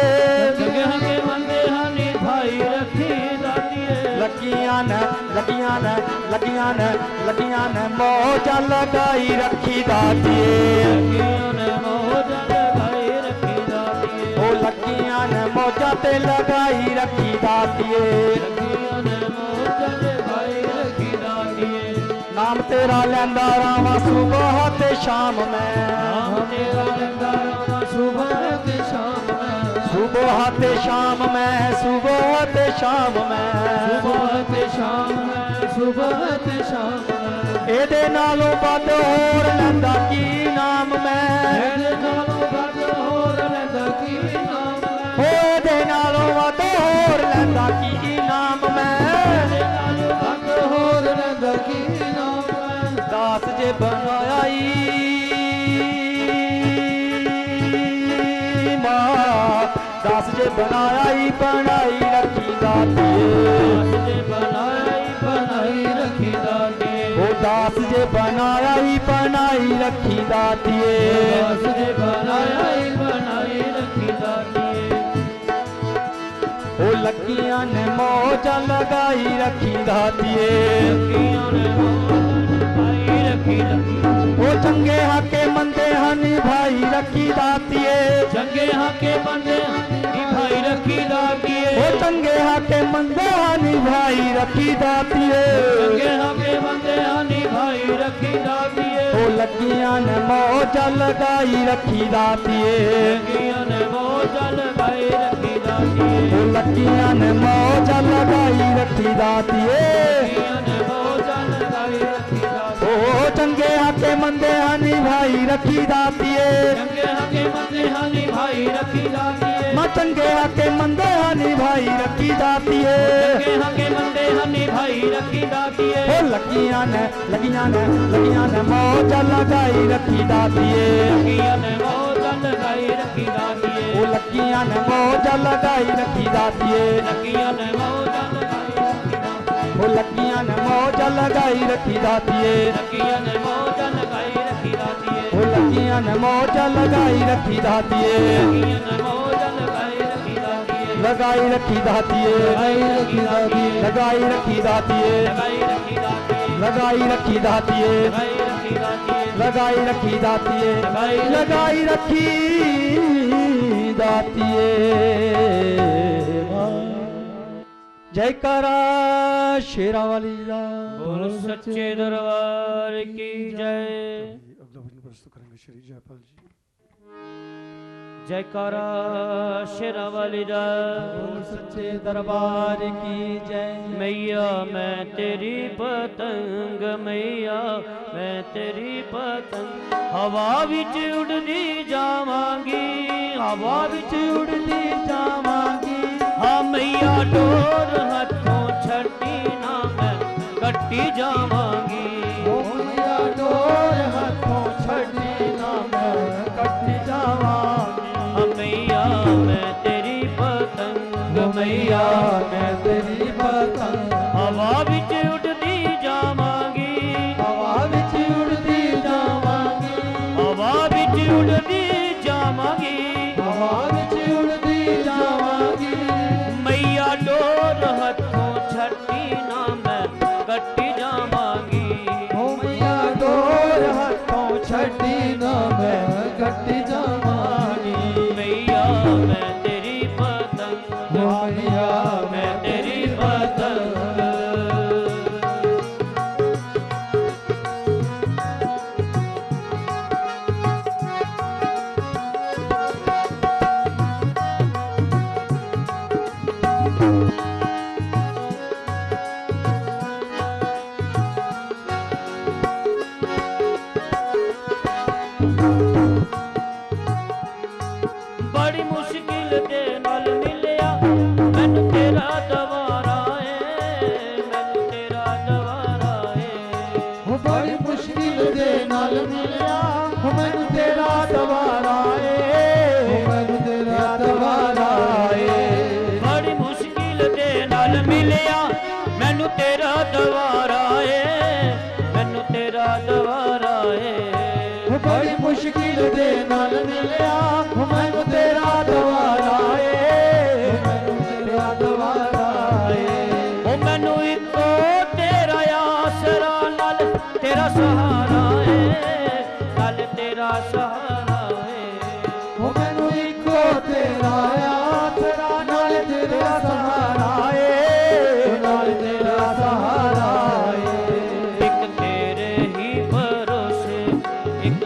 ਚੰਗੇ ਹਕੇ ਮੰਦੇ ਹਾਨੀ ਭਾਈ ਰੱਖੀ ਦਾਤੀਏ ਲੱਗੀਆਂ ਨੇ ਲੱਗੀਆਂ ਨੇ ਲੱਗੀਆਂ ਨੇ ਲੱਗੀਆਂ ਨੇ ਮੌਜਾਂ ਲਗਾਈ ਰੱਖੀ ਦਾਤੀਏ ਲੱਗੀਆਂ ਨੇ ਮੌਜਾਂ ਲਗਾਈ ਰੱਖੀ ਦਾਤੀਏ ਉਹ ਲੱਗੀਆਂ ਨੇ ਮੌਜਾਂ ਤੇ ਲਗਾਈ ਰੱਖੀ ਦਾਤੀਏ ਲੱਗੀਆਂ ਨੇ ਮੌਜਾਂ ਲਗਾਈ ਰੱਖੀ ਦਾਤੀਏ ਨਾਮ ਤੇਰਾ ਲੈਂਦਾ ਰਾਵਾਂ ਸੁਬਹ ਤੇ ਸ਼ਾਮ ਮੈਂ ਨਾਮ ਤੇਰਾ ਲੈਂਦਾ ਰਵਾਂ ਸੁਬਹ ਤੇ ਸ਼ਾਮ ਮੈਂ ਸੁਬਹ ਤੇ ਸ਼ਾਮ ਮੈਂ ਸੁਬਹ ਤੇ ਸ਼ਾਮ ਮੈਂ ਸੁਬਹ ਤੇ ਸ਼ਾਮ ਮੈਂ ਸੁਬਹ ਤੇ ਸ਼ਾਮ ਮੈਂ ਇਹਦੇ ਨਾਲੋਂ ਵੱਧ ਹੋਰ ਲੈਂਦਾ ਕੀ ਨਾਮ ਮੈਂ ਇਹਦੇ ਨਾਲੋਂ ਵੱਧ ਹੋਰ ਲੈਂਦਾ ਕੀ ਨਾਮ ਮੈਂ ਇਹਦੇ ਨਾਲੋਂ ਵੱਧ ਹੋਰ ਲੈਂਦਾ ਕੀ ਨਾਮ ਮੈਂ ਇਹਦੇ ਨਾਲੋਂ ਵੱਧ ਹੋਰ ਲੈਂਦਾ ਕੀ ਨਾਮ ਮੈਂ ਦਾਸ ਜੇ ਬਣਾਇਆ ਈ ਮਾਂ ਦਾਸ ਜੇ ਬਣਾਇਆ ਈ ਬਣਾਈ ਰੱਖੀ ਦਾਤੀਏ ਦਾਸ ਜੇ ਬਣਾਈ ਰੱਖੀ ਦਾਤੀਏ ਉਹ ਦਾਸ ਜੇ ਬਣਾਇਆ ਈ ਬਣਾਈ ਰੱਖੀ ਦਾਤੀਏ ਦਾਸ ਜੇ ਬਣਾਈ ਰੱਖੀ ਦਾਤੀਏ ਉਹ ਲੱਗੀਆਂ ਨੇ ਮੌਜਾਂ ਲਗਾਈ ਰੱਖੀ ਦਾਤੀਏ ਲੱਗੀਆਂ ਨੇ ਮੌਜਾਂ ਲਗਾਈ ਰੱਖੀ ਦਾਤੀਏ ਉਹ ਚੰਗੇ ਹਾਕੇ ਮੰਦੇ ਹਾਨੀ ਭਾਈ ਰੱਖੀ ਦਾਤੀਏ ਚੰਗੇ ਹਾਕੇ ਬੰਦੇ ਹਾਨੀ ਭਾਈ ਰੱਖੀ ਦਾਤੀਏ ਉਹ ਚੰਗੇ ਹਾਕੇ ਮੰਦੇ ਹਾਨੀ ਭਾਈ ਰੱਖੀ ਦਾਤੀਏ ਚੰਗੇ ਹਾਕੇ ਬੰਦੇ ਹਾਨੀ ਭਾਈ ਰੱਖੀ ਦਾਤੀਏ ਉਹ ਲੱਗੀਆਂ ਨੇ ਮੌਜਾਂ ਲਗਾਈ ਰੱਖੀ ਦਾਤੀਏ ਲੱਗੀਆਂ ਨੇ ਮੌਜਾਂ ਲਗਾਈ ਰੱਖੀ ਦਾਤੀਏ ਉਹ ਲੱਗੀਆਂ ਨੇ ਮੌਜਾਂ ਲਗਾਈ ਰੱਖੀ ਦਾਤੀਏ ਲੱਗੀਆਂ ਨੇ ਮੌਜਾਂ ਲਗਾਈ ਰੱਖੀ ਦਾਤੀਏ ਉਹ ਚੰਗੇ ਹਾਕੇ ਮੰਦੇ ਹਾਨੀ ਭਾਈ ਰੱਖੀ ਦਾਤੀਏ ਚੰਗੇ ਹਾਕੇ ਬੰਦੇ ਹਾਨੀ ਭਾਈ ਰੱਖੀ ਦਾਤੀਏ ਮੈਂ ਚੰਗੇ ਹਾਕੇ ਮੰਦੇ ਹਾਨੀ ਭਾਈ ਰੱਖੀ ਦਾਤੀਏ ਚੰਗੇ ਹਾਕੇ ਬੰਦੇ ਹਾਨੀ ਭਾਈ ਰੱਖੀ ਦਾਤੀਏ ਉਹ ਲੱਗੀਆਂ ਨੇ ਲੱਗੀਆਂ ਨੇ ਲੱਗੀਆਂ ਨੇ ਮੌਜਾਂ ਲਗਾਈ ਰੱਖੀ ਦਾਤੀਏ ਲੱਗੀਆਂ ਨੇ ਮੌਜਾਂ ਲਗਾਈ ਰੱਖੀ ਦਾਤੀਏ ਉਹ ਲੱਗੀਆਂ ਨੇ ਮੌਜਾਂ ਲਗਾਈ ਰੱਖੀ ਦਾਤੀਏ ਲੱਗੀਆਂ ਨੇ ਮੌਜਾਂ ਲਗਾਈ ਰੱਖੀ ਦਾਤੀਏ ਉਹ ਲੱਗੀਆਂ ਨੇ ਮੌਜਾਂ ਲਗਾਈ ਰੱਖੀ ਦਾਤੀਏ ਲੱਗੀਆਂ ਨੇ ਮੌਜਾਂ ਲਗਾਈ ਰੱਖੀ ਦਾਤੀਏ ਉਹ ਲੱਗੀਆਂ ਨੇ ਮੌਜਾਂ ਲਗਾਈ ਰੱਖੀ ਦਾਤੀਏ ਲੱਗੀਆਂ ਨੇ ਮੌਜਾਂ ਲਗਾਈ ਰੱਖੀ ਦਾਤੀਏ ਲਗਾਈ ਰੱਖੀ ਦਾਤੀਏ ਲਗਾਈ ਰੱਖੀ ਦਾਤੀਏ ਲਗਾਈ ਰੱਖੀ ਦਾਤੀਏ ਲਗਾਈ ਰੱਖੀ ਦਾਤੀਏ ਲਗਾਈ ਰੱਖੀ ਦਾਤੀਏ ਲਗਾਈ ਰੱਖੀ ਦਾਤੀਏ ਜੈਕਾਰਾ ਸ਼ੇਰਾਂ ਵਾਲੀ ਦਾ बोल सच्चे दरबार की जय अगला भजन प्रस्तुत करेंगे श्री जयपाल जी। जयकारा शेरा वाली दा बोल सच्चे दरबार की जय मैया मैं तेरी पतंग मैया मैं तेरी पतंग हवा विच उड़दी जावांगी हवा विच उड़दी जावांगी हाँ मैया डोर हाथों छड्डी ना मैं कट्टी जावांगी ओ मैया डोर हाथों छड़ी ना मैं कट जावांगी हाँ मैया मैं तेरी पतंग मैया मैं तेरी पतंग हवा विच उड़दी जावांगी हवा विच उड़दी जावांगी हवा विच उड़दी जावांगी हवा विच उड़दी जावांगी मैया डोर हथों छड्डी ना मैं कट्टी जावांगी ओ मैया डोर हाथों छड़ी ना मैं कट जावांगी मैया मैं तेरी पतंग ओ मैया मैं तेरी पतंग बड़ी मुश्किल दे नाल मिलिया मैनू तेरा दवारा है ਦਵਾਰਾ ਏ ਮੈਨੂੰ ਤੇਰਾ ਦਵਾਰਾ ਏ ਬੜੀ ਮੁਸ਼ਕਿਲ ਦੇ ਨਾਲ ਮਿਲਿਆ ਮੈਨੂੰ ਤੇਰਾ ਦਵਾਰਾ ਏ ਮੈਨੂੰ ਤੇਰਾ ਦਵਾਰਾ ਏ ਉਹ ਮੈਨੂੰ ਇੱਕੋ ਤੇਰਾ ਆਸਰਾ ਨਾਲ ਤੇਰਾ ਸਹਾਰਾ ਏ ਨਾਲ ਤੇਰਾ ਸਹਾਰਾ ਏ ਉਹ ਮੈਨੂੰ ਇੱਕੋ ਤੇਰਾ ਆਸਰਾ ਨਾਲ ਤੇਰਾ ਸਹਾਰਾ ਏ ਨਾਲ ਤੇਰਾ ਸਹਾਰਾ ਏ ਇੱਕ ਤੇਰੇ ਹੀ ਭਰੋਸੇ ਇੱਕ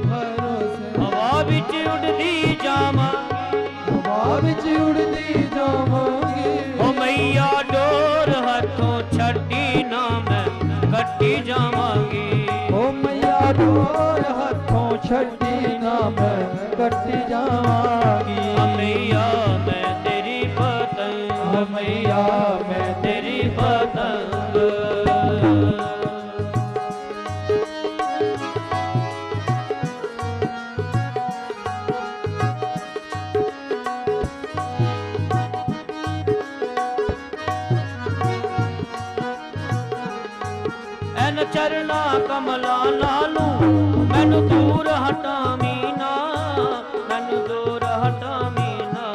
ਭਰੋਸੇ ਹਵਾ ਵਿੱਚ ਉੱਡਦੀ ਜਾਵਾਂ ਹਵਾ ਵਿੱਚ ਉੜਦੀ ਜਾਵਾਂਗੀ ਓ ਮਈਆ ਡੋਰ ਹੱਥੋਂ ਛੱਡੀ ਨਾ ਮੈਂ ਕੱਟੀ ਜਾਵਾਂਗੀ ਓ ਮਈਆ ਡੋਰ ਹੱਥੋਂ ਛੱਡੀ ਨਾ ਮੈਂ ਕੱਟੀ ਜਾਵਾਂਗੀ ਮਈਆ ਮੈਂ ਤੇਰੀ ਪਤੰਗ ਮਈਆ ਮੈਂ ਤੇਰੀ ਪਤੰਗ ਐਨ ਚਰਨਾ ਕਮਲਾ ਨਾਲੋਂ ਮੈਨੂੰ ਦੂਰ ਹਟਾਵੀਂ ਨਾ ਮੈਨੂੰ ਦੂਰ ਹਟਾਵੀਂ ਨਾ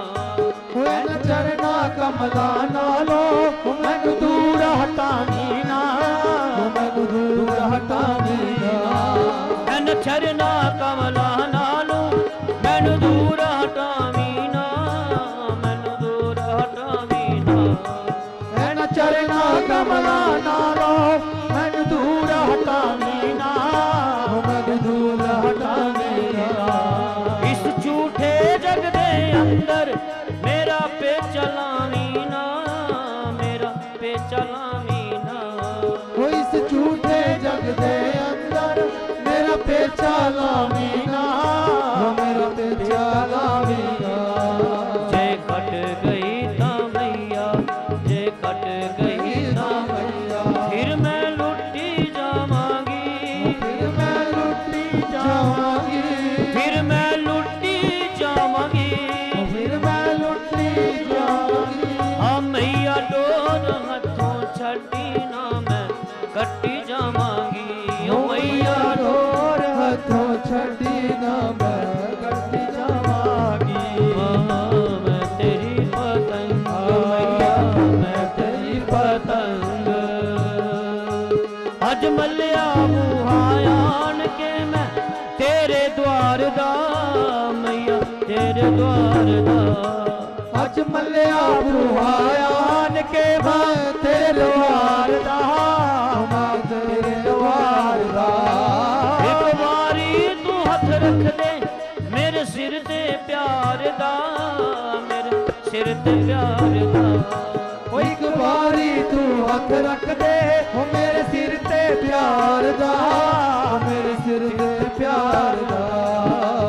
ਹੋਏ ਨ ਚਰਨਾ ਕਮਲਾ ਨਾਲੋਂ ਮੈਨੂੰ ਦੂਰ ਹਟਾਵੀਂ ਨਾ ਮੈਨੂੰ ਦੂਰ ਹਟਾਵੀਂ ਨਾ ਐਨ ਚਰਨਾ ਕਮਲਾ ਨਾਲੋਂ ਮੈਨੂੰ ਦੂਰ ਹਟਾਵੀਂ ਨਾ ਮੈਨੂੰ ਦੂਰ ਹਟਾਵੀਂ ਨਾ ਐਨ ਚਰਨਾ ਕਮਲਾ ਨਾਲੋਂ ਮੈਨੂੰ ਦੂਰ ਹਟਾਵੀਂ ਨਾ ਮੈਨੂੰ ਦੂਰ ਹਟਾਵੀਂ ਨਾ ਇਸ ਝੂਠੇ ਜਗ ਦੇ ਅੰਦਰ ਮੇਰਾ ਪੇ ਚਲਾਵੀਂ ਨਾ ਮੇਰਾ ਪੇ ਚਲਾਵੀਂ ਨਾ ਹੋ ਇਸ ਝੂਠੇ ਜਗ ਦੇ ਅੰਦਰ ਮੇਰਾ ਪੇਚਾ ਲਾਵੀਂ ਨਾ ਮੇਰਾ ਪੇਚਾ ਲਾਵੀਂ ਨਾ ਜੇ ਕੱਟ ਗਈ ਤਾਂ ਮਈਆ ਜੇ ਕੱਟ ਗਈ ਤਾਂ ਮਈਆ ਫਿਰ ਮੈਂ ਲੁੱਟੀ ਜਾਵਾਂਗੀ ਫਿਰ ਮੈਂ ਲੁੱਟੀ ਜਾਵਾਂਗੀ ਫਿਰ ਮੈਂ ਲੁੱਟੀ ਜਾਵਾਂਗੀ ਫਿਰ ਮੈਂ ਲੁੱਟੀ ਜਾਵਾਂਗੀ ਆ ਮਈਆ ਡੋਰ ਹੱਥੋਂ ਛੱਡੀ ਨਾ ਮੈਂ ਕੱਟੀ ਜਾਵਾਂਗੀ ਓ ਮਈਆ ਡੋਰ ਹੱਥੋਂ ਛੱਡੀ ਨਾ ਮੈਂ ਕੱਟੀ ਜਾਵਾਂਗੀ ਮੈਂ ਤੇਰੀ ਪਤੰਗ ਮਈਆ ਮੈਂ ਤੇਰੀ ਪਤੰਗ ਅੱਜ ਮੱਲਿਆ ਮੁਹਾਇਆਨ ਕੇ ਮੈਂ ਤੇਰੇ ਦੁਆਰ ਦਾ ਮਈਆ ਤੇਰੇ ਦੁਆਰ ਦਾ ਅੱਜ ਮੱਲਿਆ ਬੁਹਾਇਆਨ ਕੇ ਮੈਂ ਤੇਰੇ ਦਵਾਰ ਦਾ ਮੈਂ ਤੇਰੇ ਦਵਾਰ ਦਾ ਇੱਕ ਵਾਰੀ ਤੂੰ ਹੱਥ ਰੱਖ ਦੇ ਮੇਰੇ ਸਿਰ ਤੇ ਪਿਆਰ ਦਾ ਮੇਰੇ ਸਿਰ ਤੇ ਪਿਆਰ ਦਾ ਓ ਇੱਕ ਵਾਰੀ ਤੂੰ ਹੱਥ ਰੱਖ ਦੇ ਓ ਮੇਰੇ ਸਿਰ ਤੇ ਪਿਆਰ ਦਾ ਮੇਰੇ ਸਿਰ ਤੇ ਪਿਆਰ ਦਾ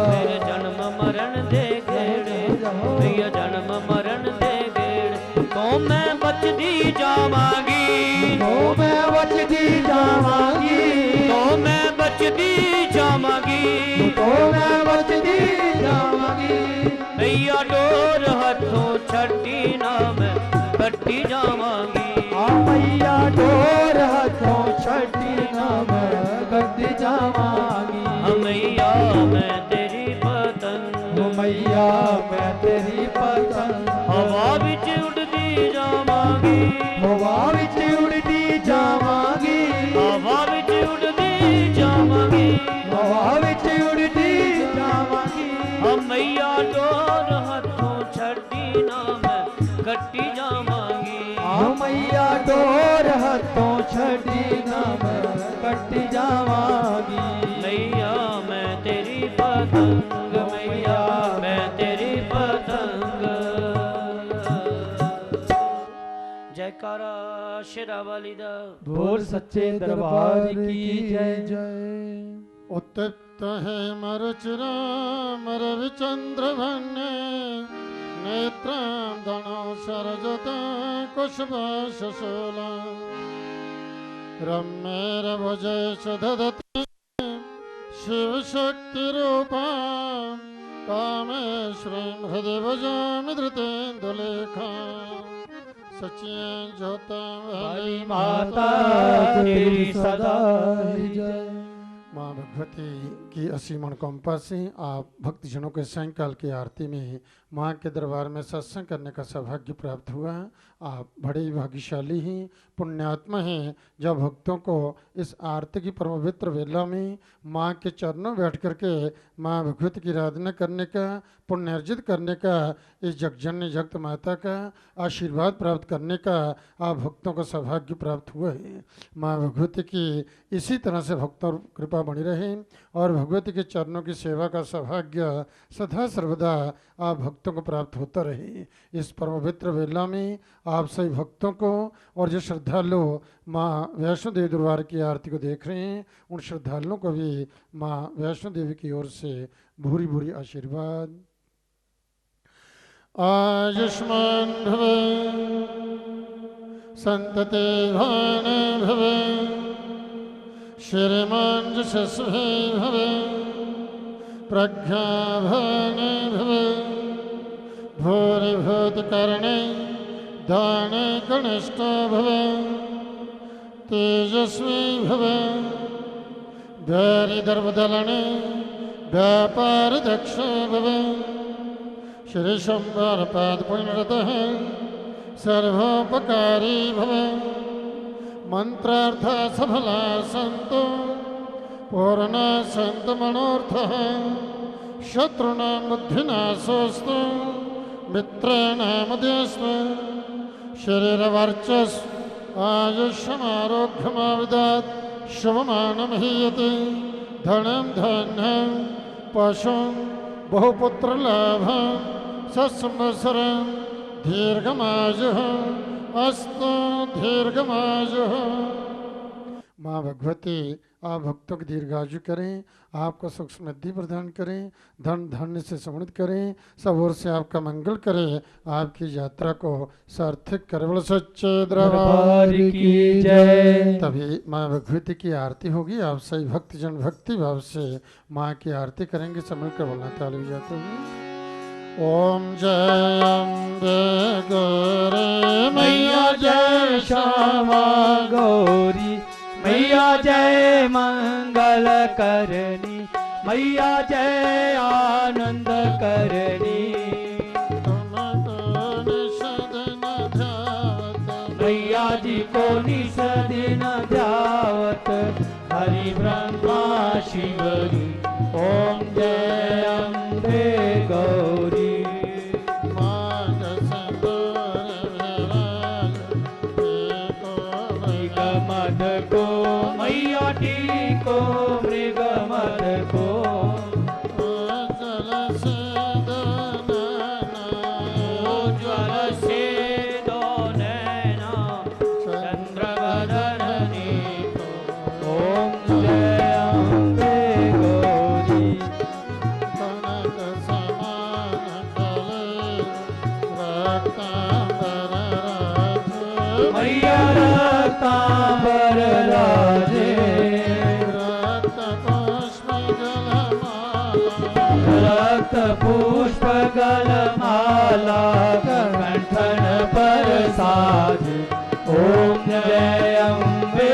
ਮੇਰੇ ਜਨਮ ਮਰਨ ਦੇ ਗੇੜੇ ਮੇਰਾ ਜਨਮ ਮਰਨ ਦੇ ਗੇੜੇ ਤੋਂ ਮੈਂ ਬਚਦੀ ਜਾਵਾਂਗੀ ਓ ਮੈਂ ਬਚਦੀ ਜਾਵਾਂਗੀ ਤੋਂ ਮੈਂ ਬਚਦੀ ਜਾਵਾਂਗੀ ਓ ਮੈਂ ਬਚਦੀ ਜਾਵਾਂਗੀ ਮਈਆ ਡੋਰ ਹੱਥੋਂ ਛੱਡੀ ਨਾ ਮੈਂ ਕੱਟੀ ਜਾਵਾਂਗੀ ਆ ਮਈਆ ਡੋਰ ਹੱਥੋਂ ਛੱਡੀ ਨਾ ਮੈਂ ਕੱਟੀ ਜਾਵਾਂਗੀ ਮਈਆ ਮੈਂ ਤੇਰੀ ਪਤੰਗ ਓ ਮਈਆ ਮੈਂ ਤੇਰੀ ਪਤੰਗ ਹਵਾ ਵਿੱਚ ਉੱਡਦੀ ਜਾਵਾਂਗੀ ਹਵਾ ਵਿੱਚ ਉੜਦੀ ਜਾਵਾਂਗੀ ਹਵਾ ਵਿੱਚ ਉੱਡਦੀ ਜਾਵਾਂਗੀ ਹਵਾ ਵਿੱਚ ਉੜਦੀ ਜਾਵਾਂਗੀ ਮਈਆ ਡੋਰ ਹੱਥੋਂ ਛੱਡੀ ਨਾ ਮੈਂ ਕੱਟੀ ਜਾਵਾਂਗੀ ਆ ਮਈਆ ਡੋਰ ਹੱਥੋਂ ਛੱਡੀ ਨਾ ਮੈਂ ਕੱਟੀ ਜਾਵਾਂਗੀ ਮਈਆ ਮੈਂ ਤੇਰੀ ਪਤੰਗ ਮਈਆ ਮੈਂ ਤੇਰੀ ਪਤੰਗ ਜੈਕਾਰਾ ਸ਼ੇਰਾ ਵਾਲੀ ਦਾ ਬੋਲ ਸੱਚੇ ਦਰਬਾਰ ਕੀ ਜੈ उत्तिप्त है मरुचिराम रविचंद्र भन्ने नेत्रां धनो सरजता कुशभाशूला रम्येरभुजय सुदधति शिव शक्ति रूपा कामेश्वरीं हृदय भजामि धृतेन्दुलेखा सचिन जोता वाली माता तेरी सदा ही जय। माँ भगवती की असीम अनुकंपा से आप भक्तजनों के सायंकाल की आरती में माँ के दरबार में सत्संग करने का सौभाग्य प्राप्त हुआ। आप बड़े ही भाग्यशाली हैं, पुण्यात्मा हैं, जब भक्तों को इस आरती की पवित्र वेला में माँ के चरणों बैठ करके माँ भगवती की आराधना करने का, पुण्य अर्जित करने का, इस जगजननी जगत माता का आशीर्वाद प्राप्त करने का आप भक्तों को सौभाग्य प्राप्त हुआ है। माँ भगवती की इसी तरह से भक्तों पर कृपा बनी रहे और भगवती के चरणों की सेवा का सौभाग्य सदा सर्वदा आप भक्तों को प्राप्त होता रहे। इस पवित्र वेला में आप सभी भक्तों को और जो श्रद्धालु माँ वैष्णो देवी दरबार की आरती को देख रहे हैं उन श्रद्धालुओं को भी माँ वैष्णो देवी की ओर से भूरी भूरी आशीर्वाद। आयुष्मान भव संतते भान भव श्रीमान यशस्वी भव प्रज्ञाभान भव भूरिभूतकर्णे दाने कनिष्ठ भव तेजस्वी भव धैर्यदर्पदलने व्यापार दक्ष भव श्री शंबर पाद पुण्यरतः सर्वोपकारी भव मंत्रार्थ सफला संतो पूर्ण संत मनोर्थः शत्रुनां बुद्धिनाशोस्तु मित्राणामदेस्तु शरीरवर्चस् आयुष्यमारोग्यमाविदात् शुभमानमहीयते धनं धन्यं पशुं बहुपुत्रलाभं सत्संवत्सरं दीर्घमायुः अस्तु दीर्घमायुः। माँ भगवती आप भक्तों की दीर्घायु करें, आपको सुख समृद्धि प्रदान करें, धन धान्य से समृद्ध करें, सब ओर से आपका मंगल करें, आपकी यात्रा को सार्थक करे। बोलो सच्चे दरबार की जय। तभी माँ भगवती की आरती होगी। आप सभी भक्तजन भक्ति भाव से माँ की आरती करेंगे। समझ कर बोलना ताली जाते हुए ओम जय अम्बे गौरी मैया जय श्यामा गौरी मैया जय मंगल करनी मैया जय आनंद करनी मैया जी को निसदिन ध्यावत हरि ब्रह्मा शिवरी ओम जय अम्बे गौरी मद को मैया टी को मृग मद को ज्वल से दो नैना चंद्र बदनी को ओम जय अम्बे गौरी मैया रक्तांबर राजे रक्त पुष्प गलमाला कंठन पर साज ओम जय अम्बे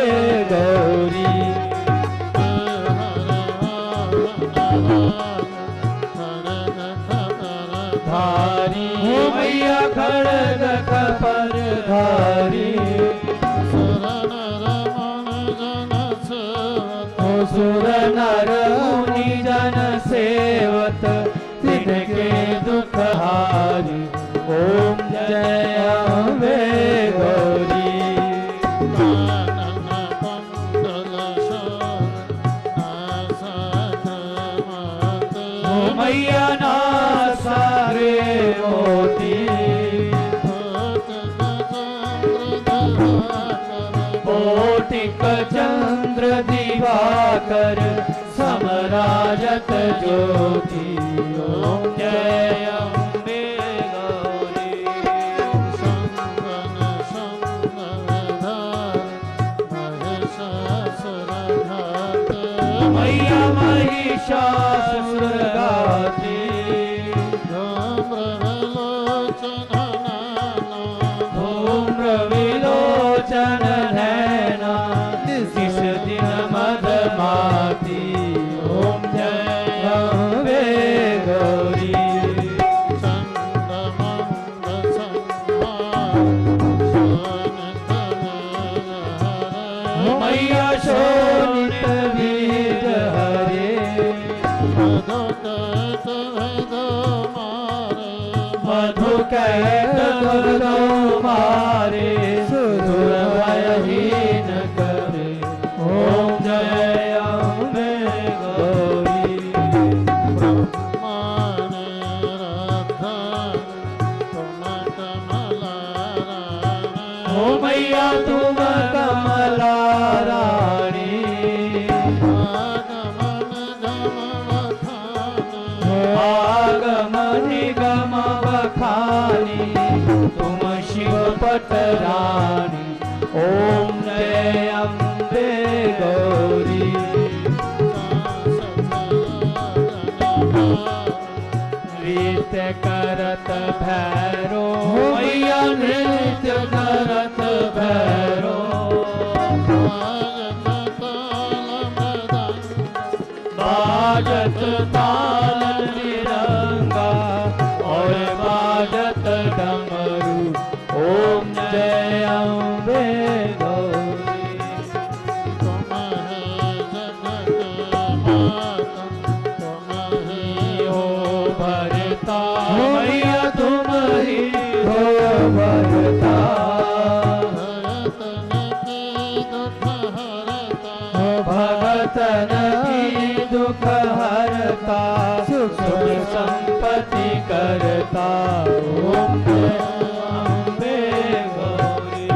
गौरी धारी मैया खड़ग खपर धारी सुर नर मुनि जन सेवत तिनके दुख हारी ओम जय अम्बे गौरी मैया नासा रे मोती कोटिक चंद्र दिवाकर समराजत ज्योति ओम जय अम्बे गौरी मैया महिषासुर घाती धूम मधु कैट भगतो मारे सुर भयहीन करे ओम जय अम्बे गौरी ब्रह्माने राधा तुम कमला रानी ओ मैया तुम कमला रानी आगमन गम वखाने आगम निगम बखानी तुम शिव पटरानी ओम जय अम्बे गौरी नृत्य करत भैरो मैया नृत्य करत भैरो बाजत ताल तिरंगा और बाजत डमरू ओम जय अम्बे गौरी तुम है जगत माता तुम ही हो भरता मैया तुम ही हो भरता भगतन की दुख हरता भगतन की दुख हरता सुख संपत्ति करता ओम जय अम्बे गौरी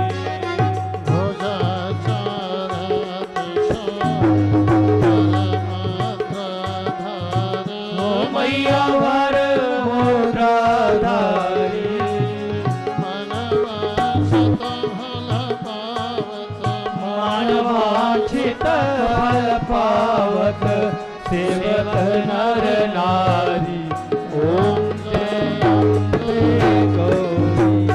ओ मैया वर मोद्राधारी मानवांछित फल पावत सेवक नर नारी ओम जय अम्बे गौरी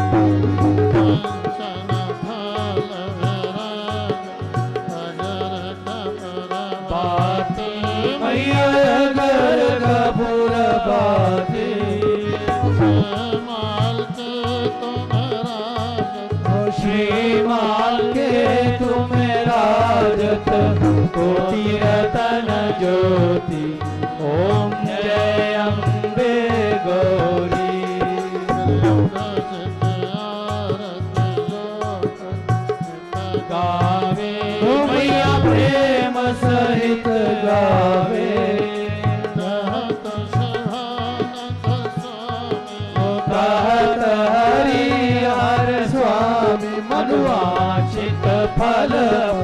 बाती मैया अगर कपूर बाती श्री माल के तुम राजत कोटि रतन ज्योति ओम जय अम्बे गौरी गावे मैया प्रेम सहित गावे कहत हरि हर स्वामी मनवांछित फल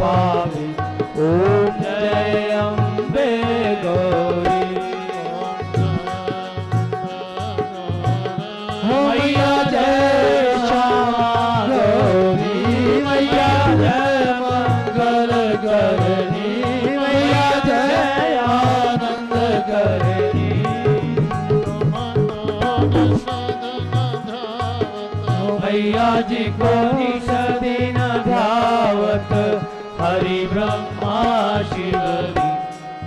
पावे ओम जय अम्बे गौरी मैया जय श्यामा गौरी मैया जय मंगल करनी मैया जय आनंद करनी मैया जी को निश दिन ध्यावत हरि ब्रह्मा शिवरी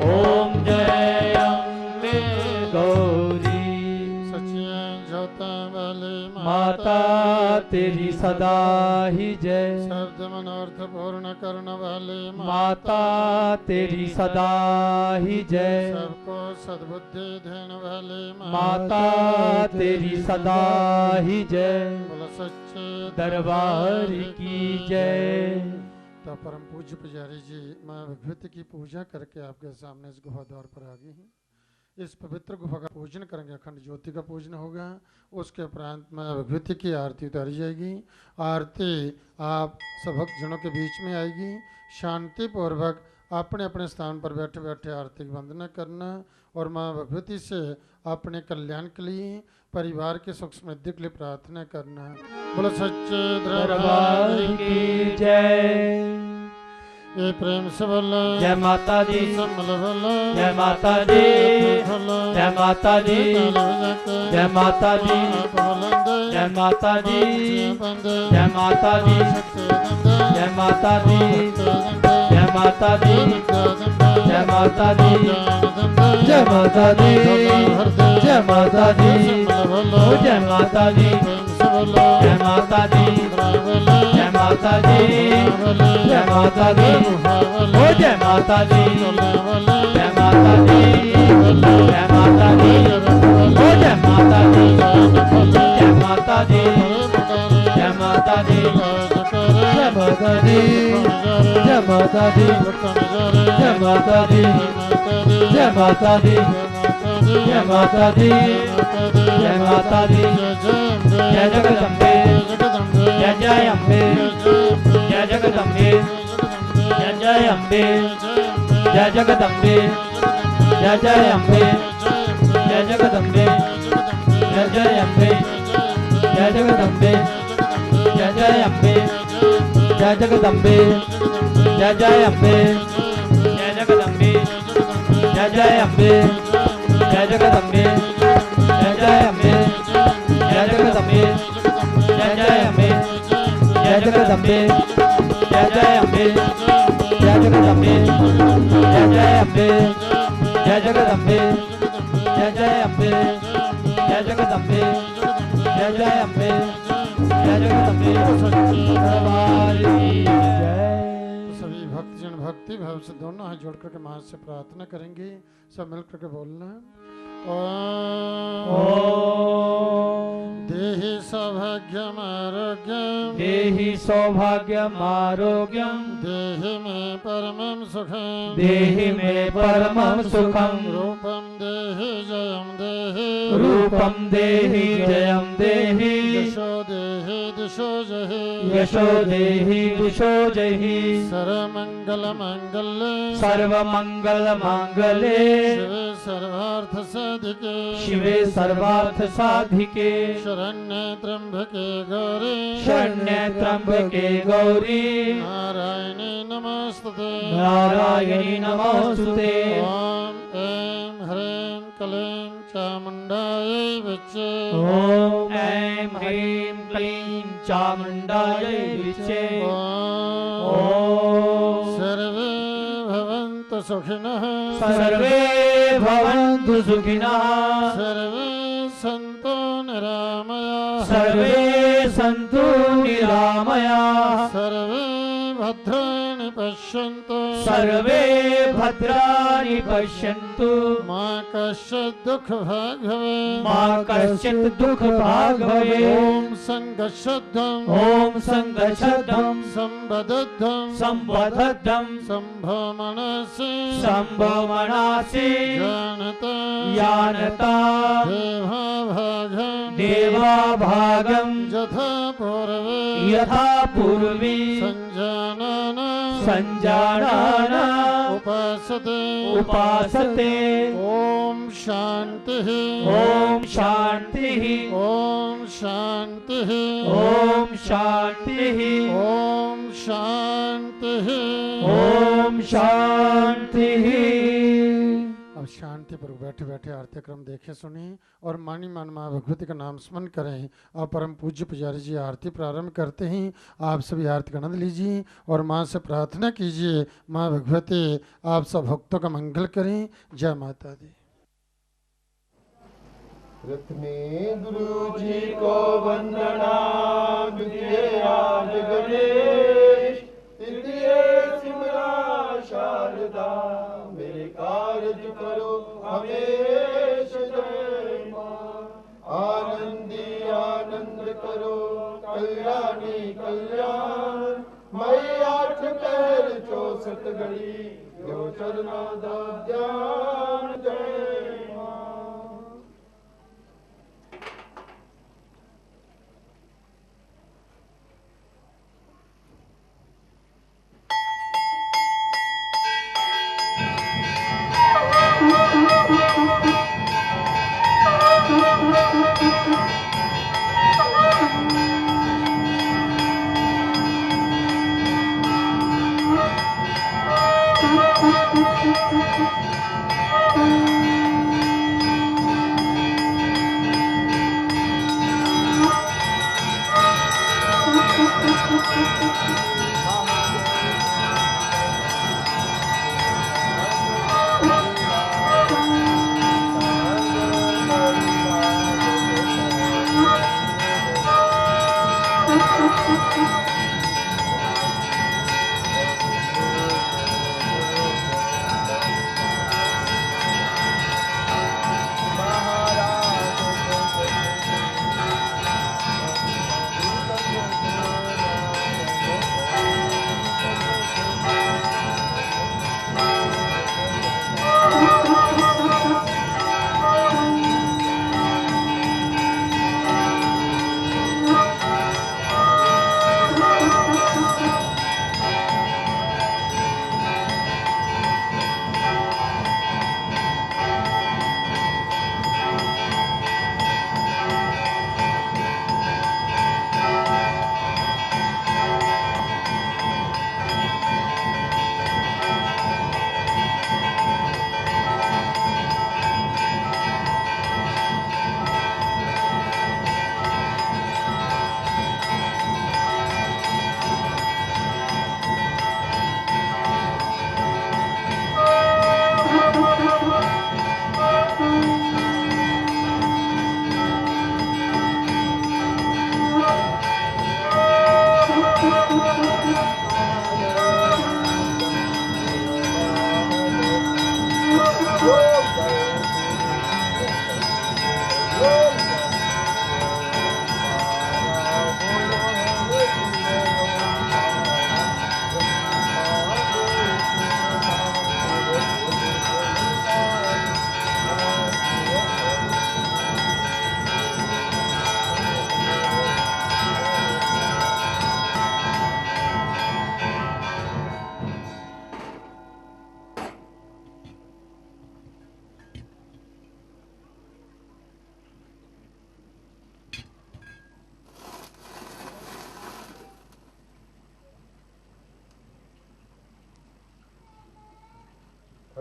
ओम जय अम्बे गौरी माता तेरी सदा ही जय शब्द मनोर्थ पूर्ण करने वाले माता तेरी सदा ही जय सबको सद्बुद्धि देने वाले माता तेरी सदा ही जय बोलो सच्चे दरबार की जय तो परम पूज्य पुजारी जी माँ विभूति की पूजा करके आपके सामने इस गुफा द्वार पर आ गई हैं। इस पवित्र गुफा का पूजन करेंगे, अखंड ज्योति का पूजन होगा। उसके उपरांत में विभूति की आरती उतारी जाएगी। आरती आप सब भक्तजनों के बीच में आएगी। शांति पूर्वक अपने अपने स्थान पर बैठे बैठे आरती की वंदना करना और माँ विभूति से अपने कल्याण के लिए, परिवार के सुख समृद्धि के लिए प्रार्थना करना। बोलो सच्चे दरबार की जय। ये प्रेम से बोलो जय माता दी, संभल बोलो जय माता दी, जय माता दी, जय माता दी, जय माता दी, जय माता दी, जय माता दी, जय माता दी, जय माता दी, जय माता दी, जय माता दी, ओ जय माता दी, जय माता दी, जय माता दी, जय माता दी, ओ जय माता दी, जय माता दी, जय माता दी, ओ जय माता दी, जय दी जय माता दी जय माता दी जय माता दी जय माता दी जय माता दी जय माता दी जय माता दी जय जगदम्बे जय जय अम्बे जय जगदम्बे जय जय अम्बे जय जगदम्बे जय जय अम्बे जय जगदम्बे जय जय अम्बे जय जगदम्बे जय जय अम्बे जय जगदम्बे जय जय अम्बे जय जगदम्बे जय जय अम्बे जय जगदम्बे जय जय अम्बे जय जगदम्बे जय जय अम्बे जय जगदम्बे जय जय अम्बे जय जगदम्बे जय जय अम्बे जय जगदम्बे जय जय अम्बे जय जगदम्बे जय जय अम्बे जय जगदम्बे दरबार की जय। सभी भक्तजन भक्ति भाव से दोनों हाथ जोड़ करके मां से प्रार्थना करेंगे। सब मिल करके बोलना देहि सौभाग्यम आरोग्यम देहि सौभाग्यम आरोग्यम देहि मे परमं सुखम देहि मे परमं सुखम रूपम देहि जयम देहि रूपम देहि जयम देहि यशो देहि दिशो जहि यशो देहि दिशो जहि सर्वमंगल मंगल्ये सर्वमंगल मांगल्ये शिवे सर्वार्थ साधिके शिवे सर्वार्थ साधिके शरण्ये त्र्यंबके गौरी शरण्ये त्र्यंबके गौरी नारायणे नमस्तुते नारायणी नमोस्तुते ओम ऐं ह्रीं क्लीं चामुण्डायै विच्चे ओम ऐं ह्रीं क्लीं चामुण्डायै विच्चे ओम सर्वे भवन्तु सुखिनः सर्वे भवन्तु सुखिनः सर्वे सन्तु निरामयाः सर्वे सन्तु निरामयाः सर्वे भद्राणि पश्यन्तु सर्वे भद्राणि पश्यन्तु मा कश्चित् दुःखभाग् भवेत् मा कश्चित् दुःखभाग् भवेत् ॐ सङ्गशुद्धम् ॐ सङ्गशुद्धं सम्बद्धम् सम्बद्धं सम्भोमनसि सम्भवमनासि जानता यानता देवाभागम् देवाभागं यथा पूर्वे यथा पूर्वी सञ्जानन सञ्जानान उपासते उपासते ॐ शान्तिः ॐ शान्तिः ॐ शान्तिः ॐ शान्तिः ॐ शान्तिः ॐ शान्तिः। अब शांति पर बैठे बैठे आरती क्रम देखे सुनी और मानी मान माँ भगवती का नाम स्मरण करें। आप परम पूज्य पुजारी जी आरती प्रारंभ करते हैं। आप सभी आरती का आनंद लीजिए और माँ से प्रार्थना कीजिए, माँ भगवती आप सब भक्तों का मंगल करें। जय माता दी। प्रथमे गुरु जी को वंदना, द्वितीय आज गणेश, तृतीय सिमरा शारदा, मेरे कार्य करो हमेश जय मां। आनंदी आनंद करो, कल्याणी कल्याण, मैं 8 पहर 64 घड़ी, यो चरना दा ध्यान जय मां।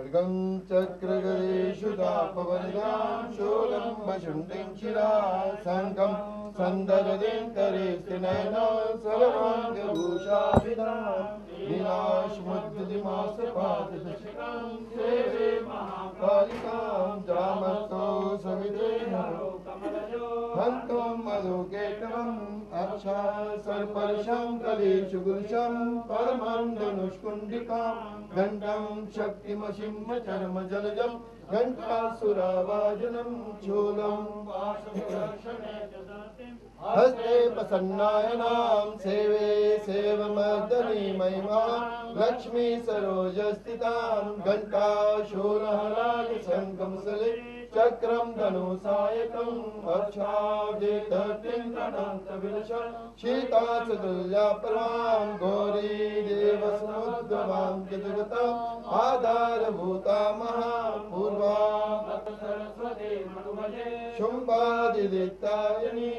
खड्गं चक्रगदेषु दापवनिदां शूलं वशुण्डिं शिरा शङ्खं सन्दरदेन्तरे स्थिनैना सर्वाङ्गभूषाभिधां नीलाशमुद्दिमासपादशशिखां सेवे महाकालिकां जामस्तो सविते हन्तं मधुकेटवम् अक्षा सर्पर्षं कलेषु गुरुषं परमं धनुष्कुण्डिकां घण्टं शक्तिमसिंह चर्म जलजं घण्टासुरावाजनं शूलं हस्ते प्रसन्नायनां सेवे सेवमर्दनी महिमा लक्ष्मी सरोजस्थितां घण्टाशूलहराय शङ्खमुसले चक्रं धनुसायकम् अक्षाब्देतटिङ्कणं शीताचतुल्या परमां गौरी देवसमुद्भवां जगताम् आधारभूता महापूर्वा शुम्भादिदित्यायनी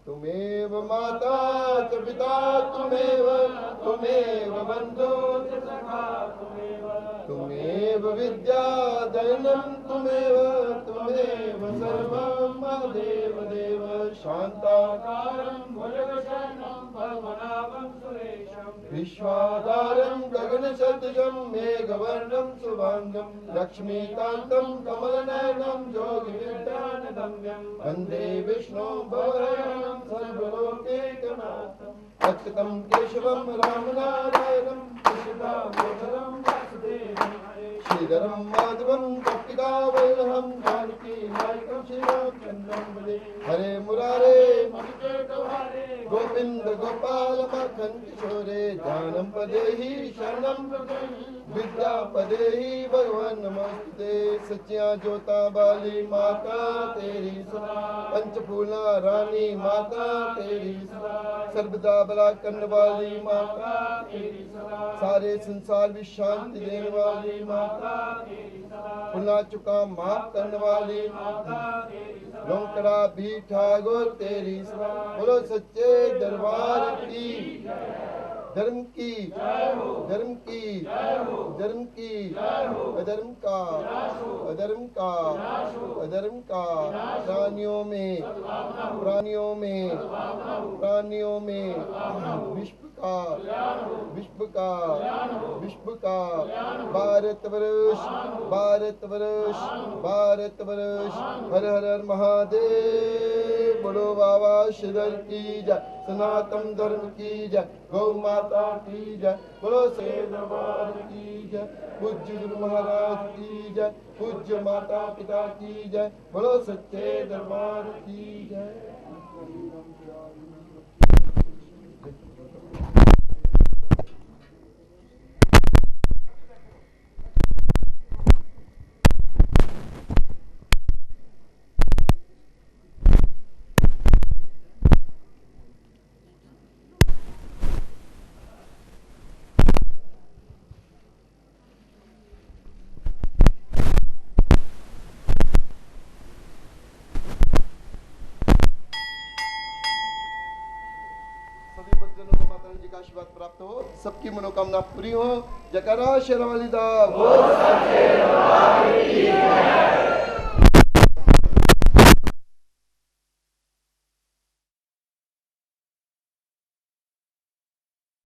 तुमेव माता च पिता तुमेव बन्धो च सखा तुमेव विद्या दैनं तुमेव सर्वं देव देव शान्ताकारं भुजगशयनं पद्मनाभं सुरेशं विश्वाधारं गगनसदृशं मेघवर्णं शुभाङ्गं लक्ष्मीकान्तं कमलनयनं योगिविद्यानगम्यं वन्दे विष्णुं भवहरणं सर्वलोकैकनाथं सत्यतं केशवं रामनारायणं कृष्णदामोदरं वासुदेवं श्रीधरं माधवं कप्पिकावल्लभं जानकी नायकं श्रीरामचन्द्रं भजे हरे मुरारे गोविन्द गोपाल माखन किशोरे जानम पदेहि शरणं विद्यापदेहि भगवान नमस्ते सच्चिया जोता बाली माता तेरी पंचफूला रानी माता तेरी सर्वदा बला करने वाली माता तेरी सारे संसार भी शांति देने वाली माता पुना चुका माफ करने वाली माता लोकड़ा भी ठाकुर तेरी बोलो सच्चे दरबार की धर्म की अधर्म का प्राणियों में विश्व का भारत वर्ष हर हर महादेव बोलो बाबा श्रीधर की जय सनातन धर्म की जय गौ माता की जय बोलो दरबार की जय पूज्य गुरु महाराज की जय पूज्य माता पिता की जय बोलो सच्चे दरबार की जय। आशीर्वाद प्राप्त हो सबकी मनोकामना पूरी हो जयकारा शेरावाली दा